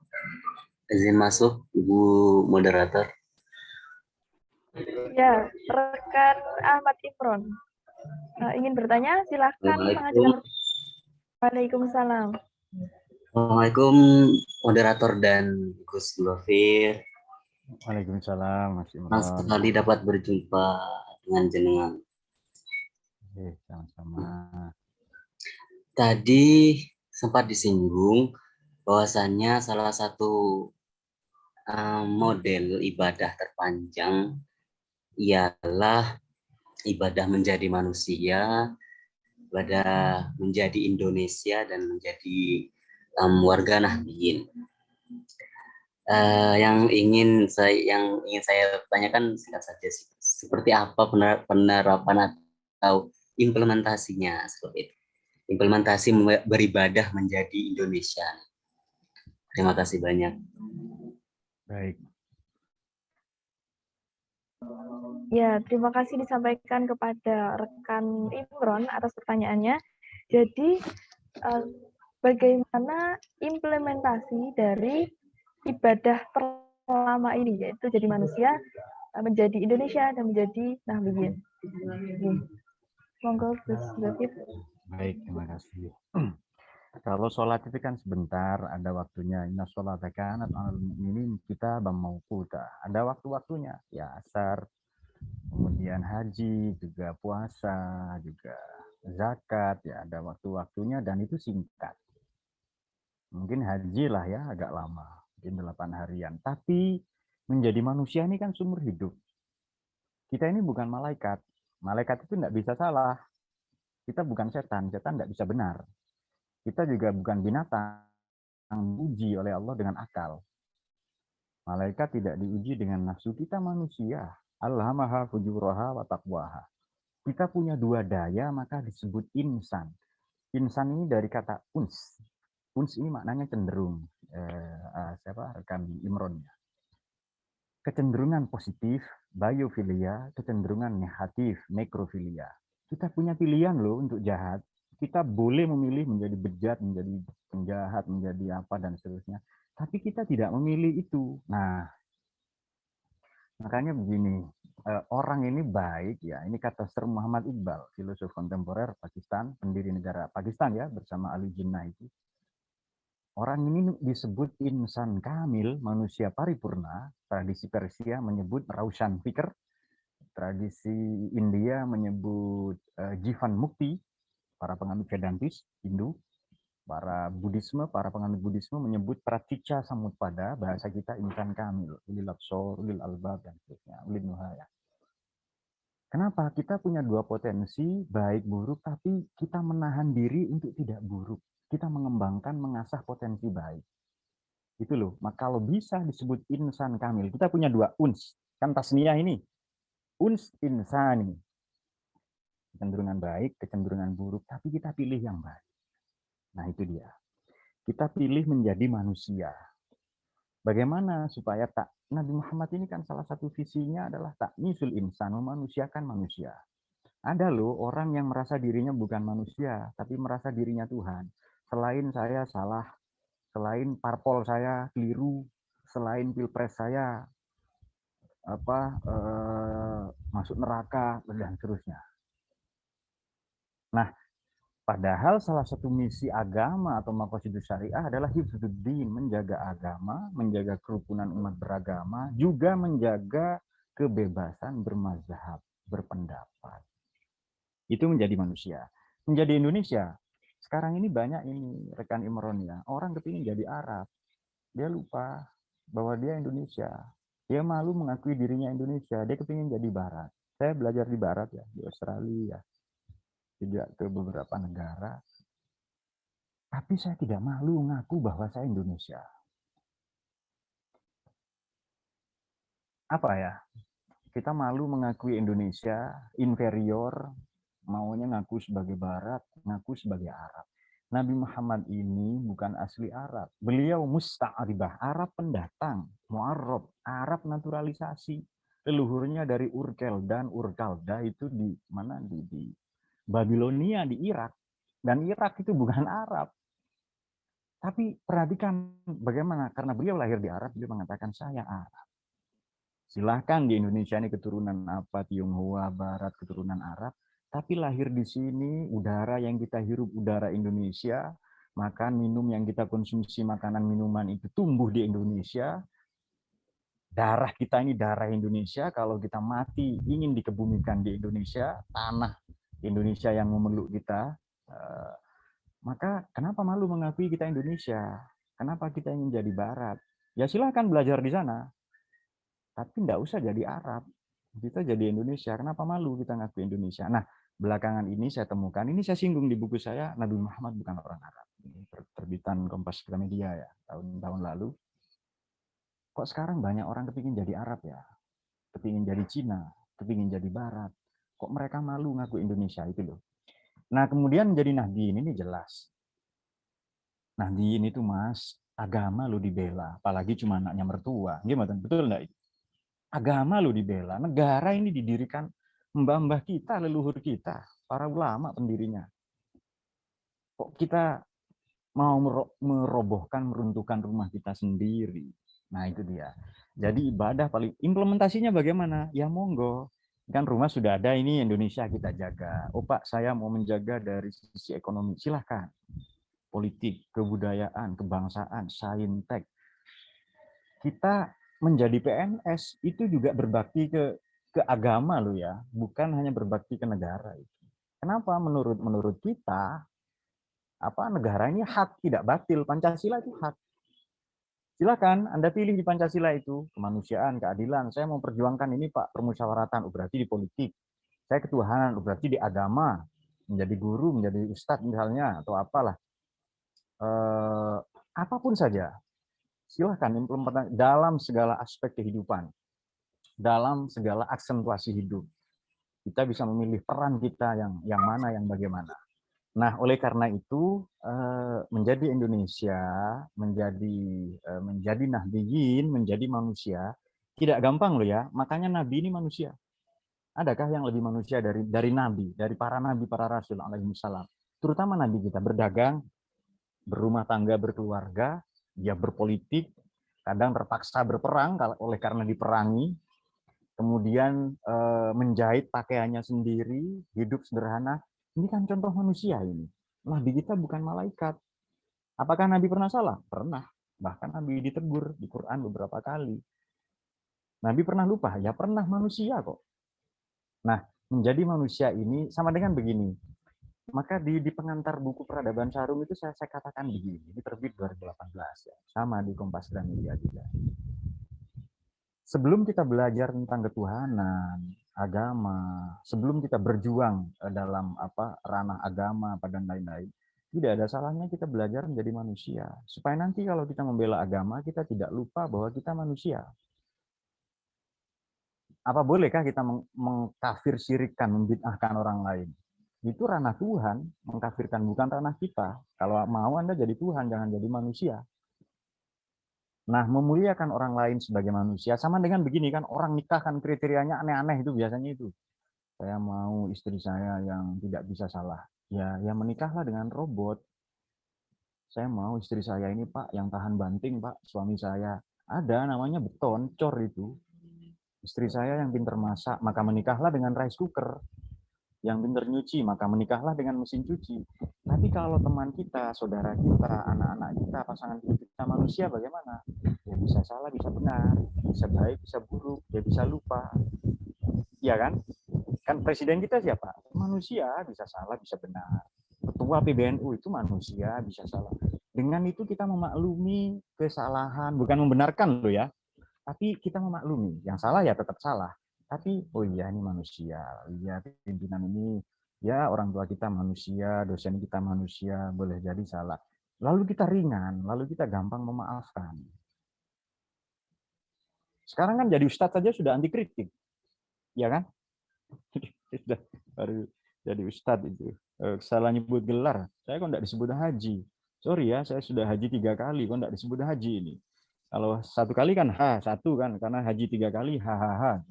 izin masuk Ibu Moderator. Ya, rekan Ahmad Imron. Ingin bertanya, silahkan mengajukan. Waalaikumsalam. Assalamualaikum Moderator dan Gus Dovir. Waalaikumsalam Mas Imron. Senang sekali dapat berjumpa dengan jenengan. Sama-sama. Tadi sempat disinggung bahwasannya salah satu model ibadah terpanjang ialah ibadah menjadi manusia, ibadah menjadi Indonesia, dan menjadi warga Nahdliyin. Yang ingin saya tanyakan singkat saja, seperti apa penerapan atau implementasinya seperti itu. Implementasi beribadah menjadi Indonesia. Terima kasih banyak. Baik. Ya, terima kasih disampaikan kepada rekan Imron atas pertanyaannya. Jadi, bagaimana implementasi dari ibadah pertama ini, yaitu jadi manusia, menjadi Indonesia, dan menjadi Nahdiyin. Monggo, Gus David. Baik, terima kasih. Kalau sholat itu kan sebentar, ada waktunya. Inna sholata kanat 'alal mu'minin kitaban mauquta. Ada waktu-waktunya. Ya, asar, kemudian haji, juga puasa, juga zakat, ya ada waktu-waktunya dan itu singkat. Mungkin haji lah ya agak lama, mungkin 8 harian. Tapi menjadi manusia ini kan seumur hidup. Kita ini bukan malaikat. Malaikat itu tidak bisa salah. Kita bukan setan, setan tidak bisa benar. Kita juga bukan binatang yang diuji oleh Allah dengan akal. Malaikat tidak diuji dengan nafsu, kita manusia. Alhamaha fujuraha wa taqwaha. Kita punya dua daya, maka disebut insan. Insan ini dari kata uns. Uns ini maknanya cenderung. Rekan Imronnya. Kecenderungan positif, biofilia, kecenderungan negatif, nekrofilia. Kita punya pilihan loh untuk jahat. Kita boleh memilih menjadi bejat, menjadi penjahat, menjadi apa, dan seterusnya. Tapi kita tidak memilih itu. Nah, makanya begini, orang ini baik, ya ini kata Sir Muhammad Iqbal, filosof kontemporer Pakistan, pendiri negara Pakistan ya, bersama Ali Jinnah itu. Orang ini disebut insan kamil, manusia paripurna. Tradisi Persia menyebut Raushan Fikr, tradisi India menyebut Jivan Mukti, para penganut Vedantis, Hindu, para Buddhisme, para penganut Buddhisme menyebut Pratica Samutpada, bahasa kita insan kamil, ulil absor, ulil albab, dan seterusnya, ulil nuhaya. Kenapa? Kita punya dua potensi, baik buruk, tapi kita menahan diri untuk tidak buruk. Kita mengembangkan, mengasah potensi baik. Itu loh, maka kalau bisa disebut insan kamil, kita punya dua uns, kan tasniyah ini, uns insani, kecenderungan baik, kecenderungan buruk, tapi kita pilih yang baik. Nah itu dia, kita pilih menjadi manusia. Bagaimana supaya Nabi Muhammad ini kan salah satu visinya adalah taknisul insan, memanusiakan manusia. Ada loh orang yang merasa dirinya bukan manusia, tapi merasa dirinya Tuhan. Selain saya salah, selain parpol saya keliru, selain pilpres saya masuk neraka, dan seterusnya. Nah, padahal salah satu misi agama atau maqasidus syariah adalah hifdzuddin, menjaga agama, menjaga kerukunan umat beragama, juga menjaga kebebasan bermazhab, berpendapat. Itu menjadi manusia. Menjadi Indonesia, sekarang ini banyak ini rekan Imron ya, orang kepingin jadi Arab. Dia lupa bahwa dia Indonesia. Dia malu mengakui dirinya Indonesia, dia kepingin jadi Barat. Saya belajar di Barat ya, di Australia, tidak ke beberapa negara. Tapi saya tidak malu mengaku bahwa saya Indonesia. Apa ya? Kita malu mengakui Indonesia, inferior, maunya ngaku sebagai Barat, ngaku sebagai Arab. Nabi Muhammad ini bukan asli Arab. Beliau musta'aribah, Arab pendatang, mu'arrab, Arab naturalisasi. Leluhurnya dari Urkel dan Urkalda itu di mana di Babilonia, di Irak. Dan Irak itu bukan Arab. Tapi perhatikan bagaimana, karena beliau lahir di Arab, beliau mengatakan saya Arab. Silahkan di Indonesia ini keturunan apa, Tionghoa, Barat, keturunan Arab. Tapi lahir di sini, udara yang kita hirup, udara Indonesia, makan, minum yang kita konsumsi, makanan, minuman itu tumbuh di Indonesia. Darah kita ini darah Indonesia, kalau kita mati ingin dikebumikan di Indonesia, tanah Indonesia yang memeluk kita, maka kenapa malu mengakui kita Indonesia? Kenapa kita ingin jadi Barat? Ya silahkan belajar di sana. Tapi tidak usah jadi Arab. Kita jadi Indonesia. Kenapa malu kita ngaku Indonesia? Nah, belakangan ini saya temukan, ini saya singgung di buku saya, Nabi Muhammad bukan orang Arab. Ini terbitan Kompas Gramedia ya, tahun-tahun lalu. Kok sekarang banyak orang kepingin jadi Arab ya? Kepingin jadi Cina, kepingin jadi Barat. Kok mereka malu ngaku Indonesia itu loh. Nah, kemudian menjadi Nahdiyin ini jelas. Nahdiyin itu Mas, agama lo dibela, apalagi cuma anaknya mertua. Gimana? Betul enggak? Agama lo dibela, negara ini didirikan mbah-mbah kita, leluhur kita, para ulama pendirinya. Kok kita mau merobohkan, meruntuhkan rumah kita sendiri? Nah, itu dia. Jadi ibadah paling implementasinya bagaimana? Ya monggo. Kan rumah sudah ada, ini Indonesia kita jaga. Oh Pak, saya mau menjaga dari sisi ekonomi. Silahkan. Politik, kebudayaan, kebangsaan, saintek. Kita menjadi PNS itu juga berbakti ke agama lo ya, bukan hanya berbakti ke negara. Kenapa? Menurut kita negara ini hak, tidak batil. Pancasila itu hak. Silakan Anda pilih di Pancasila itu kemanusiaan, keadilan. Saya mau perjuangkan ini Pak, permusyawaratan. Berarti di politik. Saya ketuhanan. Berarti di agama, menjadi guru, menjadi ustadz misalnya, atau apalah. Apapun saja. Silahkan implementasi dalam segala aspek kehidupan, dalam segala aksentuasi hidup. Kita bisa memilih peran kita yang mana, yang bagaimana. Nah, oleh karena itu menjadi Indonesia, menjadi nahdiyin, menjadi manusia tidak gampang loh ya. Makanya Nabi ini manusia. Adakah yang lebih manusia dari Nabi, dari para Nabi, para Rasul alaihissalam? Terutama Nabi kita berdagang, berumah tangga, berkeluarga, dia berpolitik, kadang terpaksa berperang oleh karena diperangi, kemudian menjahit pakaiannya sendiri, hidup sederhana. Ini kan contoh manusia ini. Nabi kita bukan malaikat. Apakah Nabi pernah salah? Pernah. Bahkan Nabi ditegur di Quran beberapa kali. Nabi pernah lupa? Ya pernah, manusia kok. Nah, menjadi manusia ini sama dengan begini. Maka di pengantar buku Peradaban Sarum itu saya katakan begini, ini terbit 2018 ya, sama di Kompas Gramedia juga. Sebelum kita belajar tentang ketuhanan, agama, sebelum kita berjuang dalam ranah agama dan lain-lain, tidak ada salahnya kita belajar menjadi manusia. Supaya nanti kalau kita membela agama, kita tidak lupa bahwa kita manusia. Apa bolehkah kita mengkafir syirikkan, membid'ahkan orang lain? Itu ranah Tuhan, mengkafirkan, bukan ranah kita. Kalau mau Anda jadi Tuhan, jangan jadi manusia. Nah, memuliakan orang lain sebagai manusia, sama dengan begini kan, orang nikah kan kriterianya aneh-aneh itu biasanya itu. Saya mau istri saya yang tidak bisa salah. Ya menikahlah dengan robot. Saya mau istri saya ini Pak, yang tahan banting Pak, suami saya. Ada namanya beton, cor itu. Istri saya yang pintar masak, maka menikahlah dengan rice cooker. Yang pintar nyuci, maka menikahlah dengan mesin cuci. Tapi kalau teman kita, saudara kita, anak-anak kita, pasangan kita manusia bagaimana? Ya bisa salah, bisa benar, bisa baik, bisa buruk, ya bisa lupa. Iya kan? Kan presiden kita siapa? Manusia, bisa salah, bisa benar. Ketua PBNU itu manusia, bisa salah. Dengan itu kita memaklumi kesalahan, bukan membenarkan loh ya. Tapi kita memaklumi, yang salah ya tetap salah. Tapi, oh iya ini manusia, iya pimpinan ini, ya orang tua kita manusia, dosen kita manusia, boleh jadi salah. Lalu kita ringan, lalu kita gampang memaafkan. Sekarang kan jadi ustadz saja sudah anti kritik, ya kan? Baru jadi ustadz itu, salah nyebut gelar, saya kok enggak disebut haji. Sorry ya, saya sudah haji 3 kali, kok enggak disebut haji ini. Kalau 1 kali kan satu kan, karena haji 3 kali hahaha.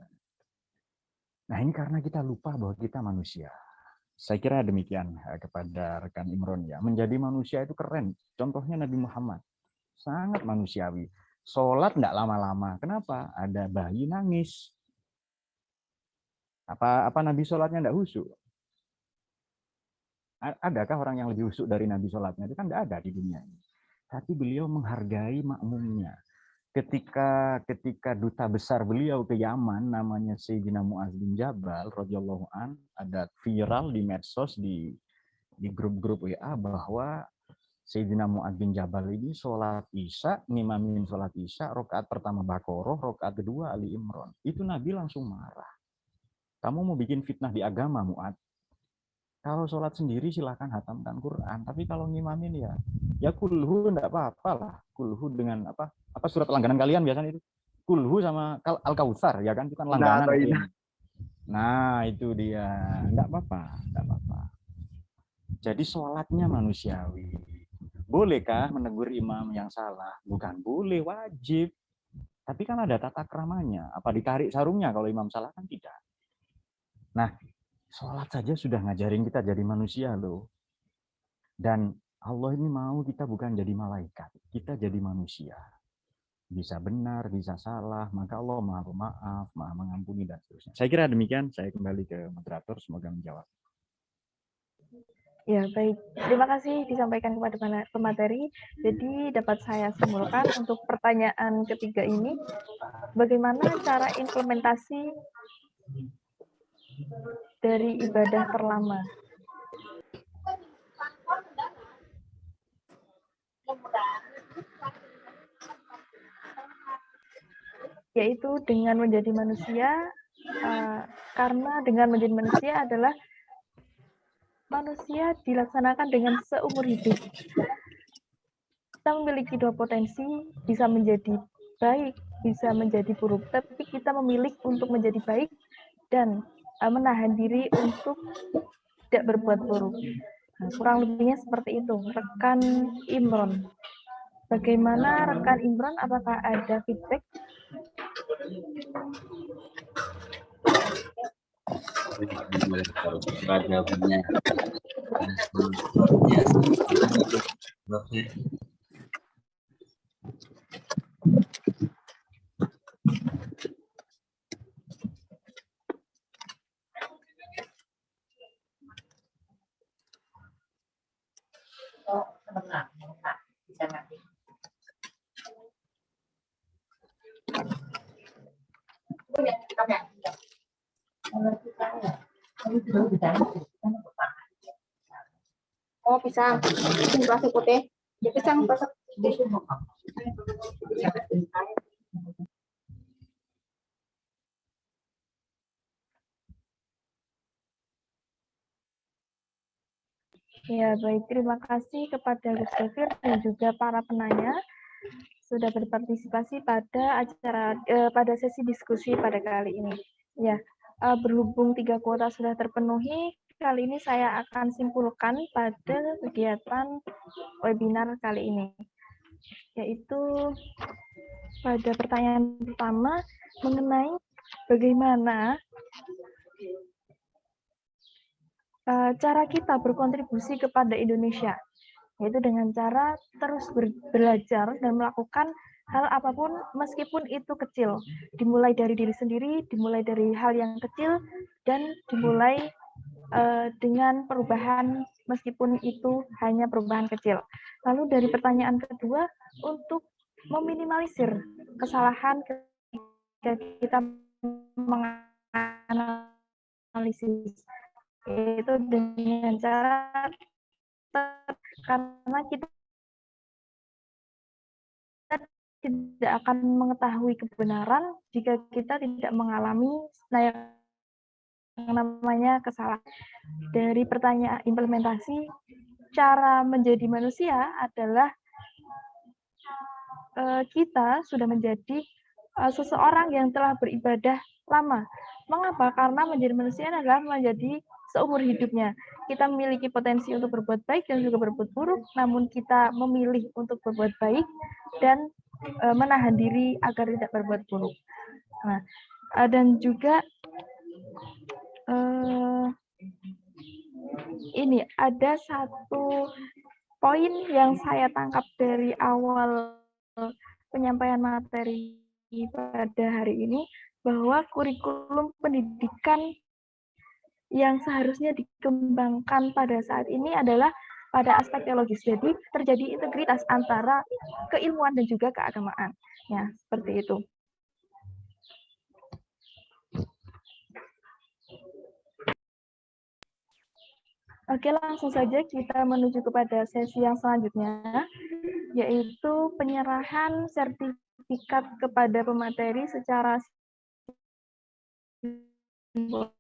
Nah ini karena kita lupa bahwa kita manusia. Saya kira demikian kepada rekan Imron ya. Menjadi manusia itu keren. Contohnya Nabi Muhammad. Sangat manusiawi. Sholat enggak lama-lama. Kenapa? Ada bayi nangis. Apa Nabi sholatnya enggak khusyuk? Adakah orang yang lebih khusyuk dari Nabi sholatnya? Itu kan enggak ada di dunia ini. Tapi beliau menghargai makmumnya. Ketika duta besar beliau ke Yaman, namanya Sayyidina Mu'adz bin Jabal radhiyallahu an, ada viral di medsos di grup-grup WA bahwa Sayyidina Mu'adz bin Jabal ini sholat Isya, ngimamin sholat Isya, rakaat pertama Baqarah, rakaat kedua Ali Imran. Itu Nabi langsung marah. Kamu mau bikin fitnah di agama, Mu'adz? Kalau sholat sendiri silahkan hatamkan Quran, tapi kalau ngimamin ya kulhu enggak apa-apa lah. Kulhu dengan apa surat langganan kalian biasanya itu. Kulhu sama Al-Kautsar ya kan, itu kan langganan. Nah, itu dia. Enggak apa-apa. Jadi sholatnya manusiawi. Bolehkah menegur imam yang salah? Bukan boleh, wajib. Tapi kan ada tata keramanya. Apa ditarik sarungnya kalau imam salah? Kan tidak. Nah, sholat saja sudah ngajarin kita jadi manusia loh. Dan Allah ini mau kita bukan jadi malaikat. Kita jadi manusia. Bisa benar, bisa salah. Maka Allah maha pemaaf, maha mengampuni, dan seterusnya. Saya kira demikian. Saya kembali ke moderator. Semoga menjawab. Ya, baik. Terima kasih disampaikan kepada pemateri. Jadi dapat saya simpulkan untuk pertanyaan ketiga ini, bagaimana cara implementasi dari ibadah terlama? Yaitu dengan menjadi manusia, karena dengan menjadi manusia adalah manusia dilaksanakan dengan seumur hidup. Kita memiliki dua potensi, bisa menjadi baik, bisa menjadi buruk. Tapi kita memilih untuk menjadi baik dan menahan diri untuk tidak berbuat buruk. Nah, kurang lebihnya seperti itu. Rekan Imron. Bagaimana rekan Imron? Apakah ada feedback? Oh, pisang. Plastik putih. Ya, pisang. Ya, baik. Terima kasih kepada Gus Dafir dan juga para penanya sudah berpartisipasi pada pada sesi diskusi pada kali ini. Ya, berhubung 3 kuota sudah terpenuhi, kali ini saya akan simpulkan pada kegiatan webinar kali ini, yaitu pada pertanyaan pertama mengenai bagaimana cara kita berkontribusi kepada Indonesia, yaitu dengan cara terus belajar dan melakukan hal apapun meskipun itu kecil, dimulai dari diri sendiri, dimulai dari hal yang kecil, dan dimulai dengan perubahan meskipun itu hanya perubahan kecil. Lalu dari pertanyaan kedua, untuk meminimalisir kesalahan ketika kita menganalisis, yaitu dengan cara karena kita tidak akan mengetahui kebenaran jika kita tidak mengalami yang namanya kesalahan. Dari pertanyaan implementasi, cara menjadi manusia adalah kita sudah menjadi seseorang yang telah beribadah lama. Mengapa? Karena menjadi manusia adalah menjadi seumur hidupnya. Kita memiliki potensi untuk berbuat baik dan juga berbuat buruk, namun kita memilih untuk berbuat baik dan menahan diri agar tidak berbuat buruk. Nah, dan juga ini ada satu poin yang saya tangkap dari awal penyampaian materi pada hari ini, bahwa kurikulum pendidikan yang seharusnya dikembangkan pada saat ini adalah pada aspek teologis. Jadi terjadi integritas antara keilmuan dan juga keagamaan. Ya, seperti itu. Oke, langsung saja kita menuju kepada sesi yang selanjutnya, yaitu penyerahan sertifikat kepada pemateri secara simbolis.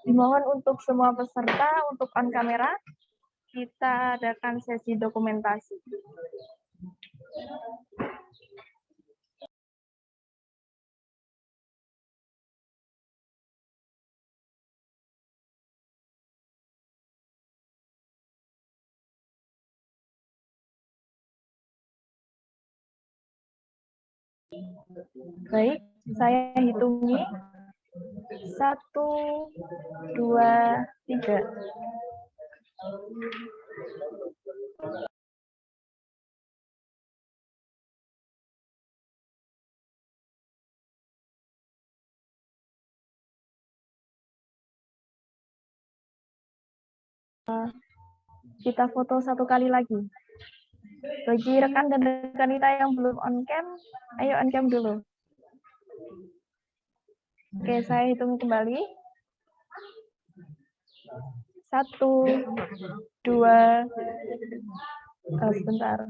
Dimohon untuk semua peserta untuk on kamera, kita adakan sesi dokumentasi. Baik, saya hitungi. 1, 2, 3. Kita foto satu kali lagi. Bagi rekan dan rekan kita yang belum on cam, ayo on cam dulu. Oke, saya hitung kembali. 1, 2, sebentar.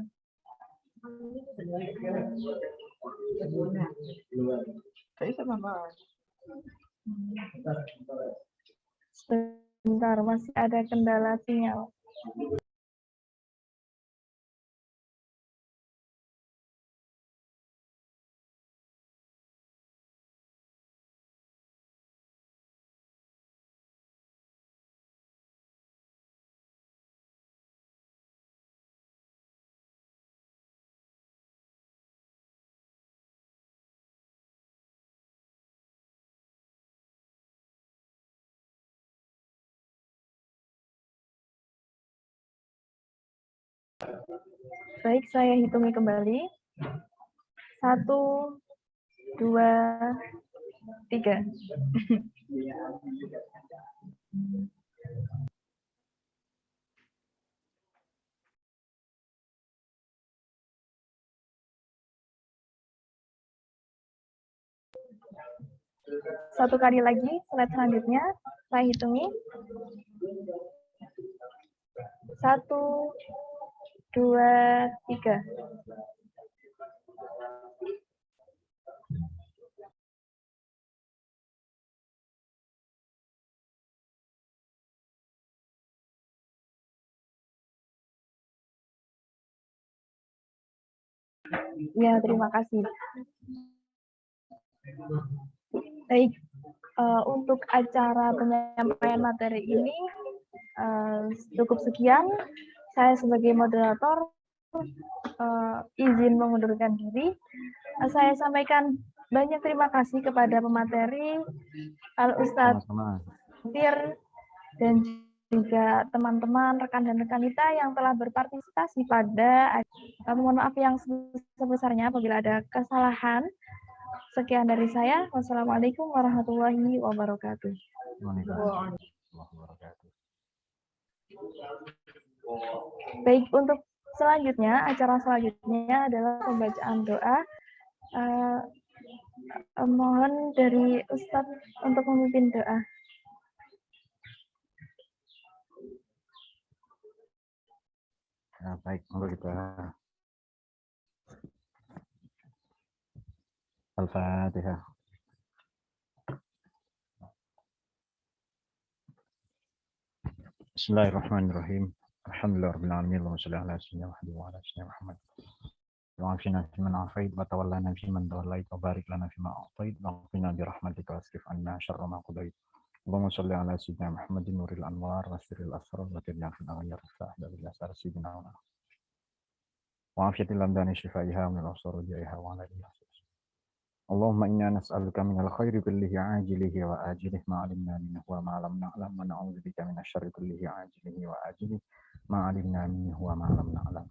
Sebentar, masih ada kendala sinyal. Baik, saya hitungi kembali. 1, 2, 3. Satu kali lagi, slide selanjutnya, saya hitungi. 1, 2, 3. Ya, terima kasih. Baik, untuk acara penyampaian materi ini cukup sekian. Saya sebagai moderator izin mengundurkan diri. Saya sampaikan banyak terima kasih kepada pemateri, Al-Ustadz Fir, dan juga teman-teman, rekan dan rekan kita yang telah berpartisipasi pada mohon maaf yang sebesarnya apabila ada kesalahan. Sekian dari saya. Wassalamualaikum warahmatullahi wabarakatuh. Baik, untuk selanjutnya, acara selanjutnya adalah pembacaan doa. Mohon dari Ustadz untuk memimpin doa. Ya, baik, monggo kita Al-Fatihah. Bismillahirrahmanirrahim. Alhamdulillahirabbil alamin. Allahumma shalli ala sayyidina Muhammad wa ala sayyidina Muhammad. Wa'afina fiman afait wa tawallana fiman tawallait wa barik lana fima a'tait wa qina bi rahmatika wasrif anna syarra ma qadait. Allahumma shalli ala sayyidina Muhammadin nuril anwar wa sirril asrar wa tirna fil aghyar sa'da bil asar sayyidina wa afiyatil lamdani shifaiha min al-asar jaiha wa ala alihi. Allahumma inna nas'aluka minal khairi kullihi ajilihi wa ajilihi ma 'alimna minhu wa ma lam na'lam wa na'udzubika minasyarri kullihi ajilihi wa ajilihi ma 'alimna minhu wa ma lam na'lam.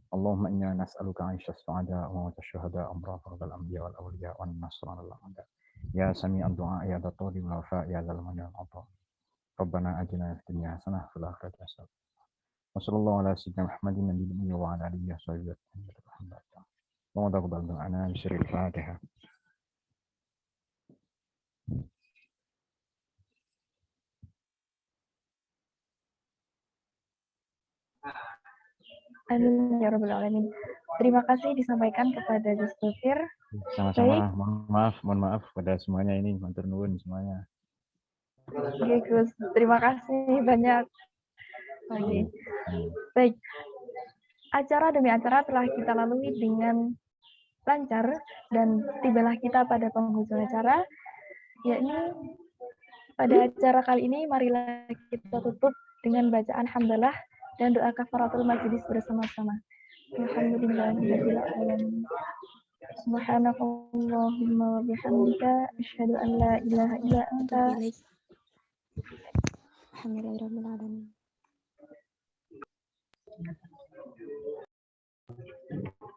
Allahumma inna nas'aluka 'aisha as-su'ada wa tashahuda amra fardal anbiya wal awliya wa nasrana al-a'da. Ya sami'ad du'a ya datuli wal wafa ya zal manil 'ata. Rabbana atina fid dunya hasanah wa fil akhirati hasanah. Wa sallallahu ala sayyidina Muhammadin nabiyyi wa ala alihi wa sahbihi ajma'in. Wa taqabbal du'ana bi sirril Fatihah. Amin ya rabbal alamin. Terima kasih disampaikan kepada Gus Fir. Sama-sama, mohon maaf pada semuanya ini, matur nuwun semuanya. Oke, Gus. Terima kasih banyak. Oke. Baik. Acara demi acara telah kita lalui dengan lancar dan tibalah kita pada penghujung acara, yakni pada acara kali ini marilah kita tutup dengan bacaan hamdalah dan doa kafaratul majelis bersama-sama. Alhamdulillahirabbil alamin. Subhanakallahumma wa bihamdika asyhadu an la ilaha illa anta. Alhamdulillahirabbil alamin.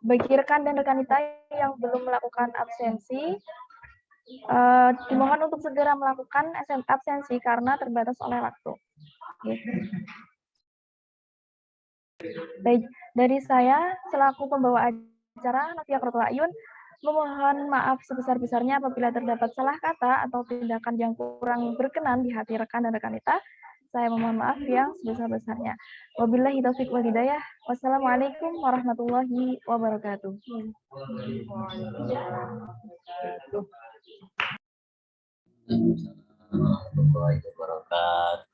Bagi rekan dan rekanita yang belum melakukan absensi, dimohon untuk segera melakukan absensi karena terbatas oleh waktu. Oke. Baik, dari saya selaku pembawa acara Nafia Qurratul A'yun memohon maaf sebesar-besarnya apabila terdapat salah kata atau tindakan yang kurang berkenan di hati rekan dan rekanita. Saya memohon maaf yang sebesar-besarnya. Wabillahi taufiq wal hidayah. Wassalamualaikum warahmatullahi wabarakatuh. Warahmatullahi wabarakatuh.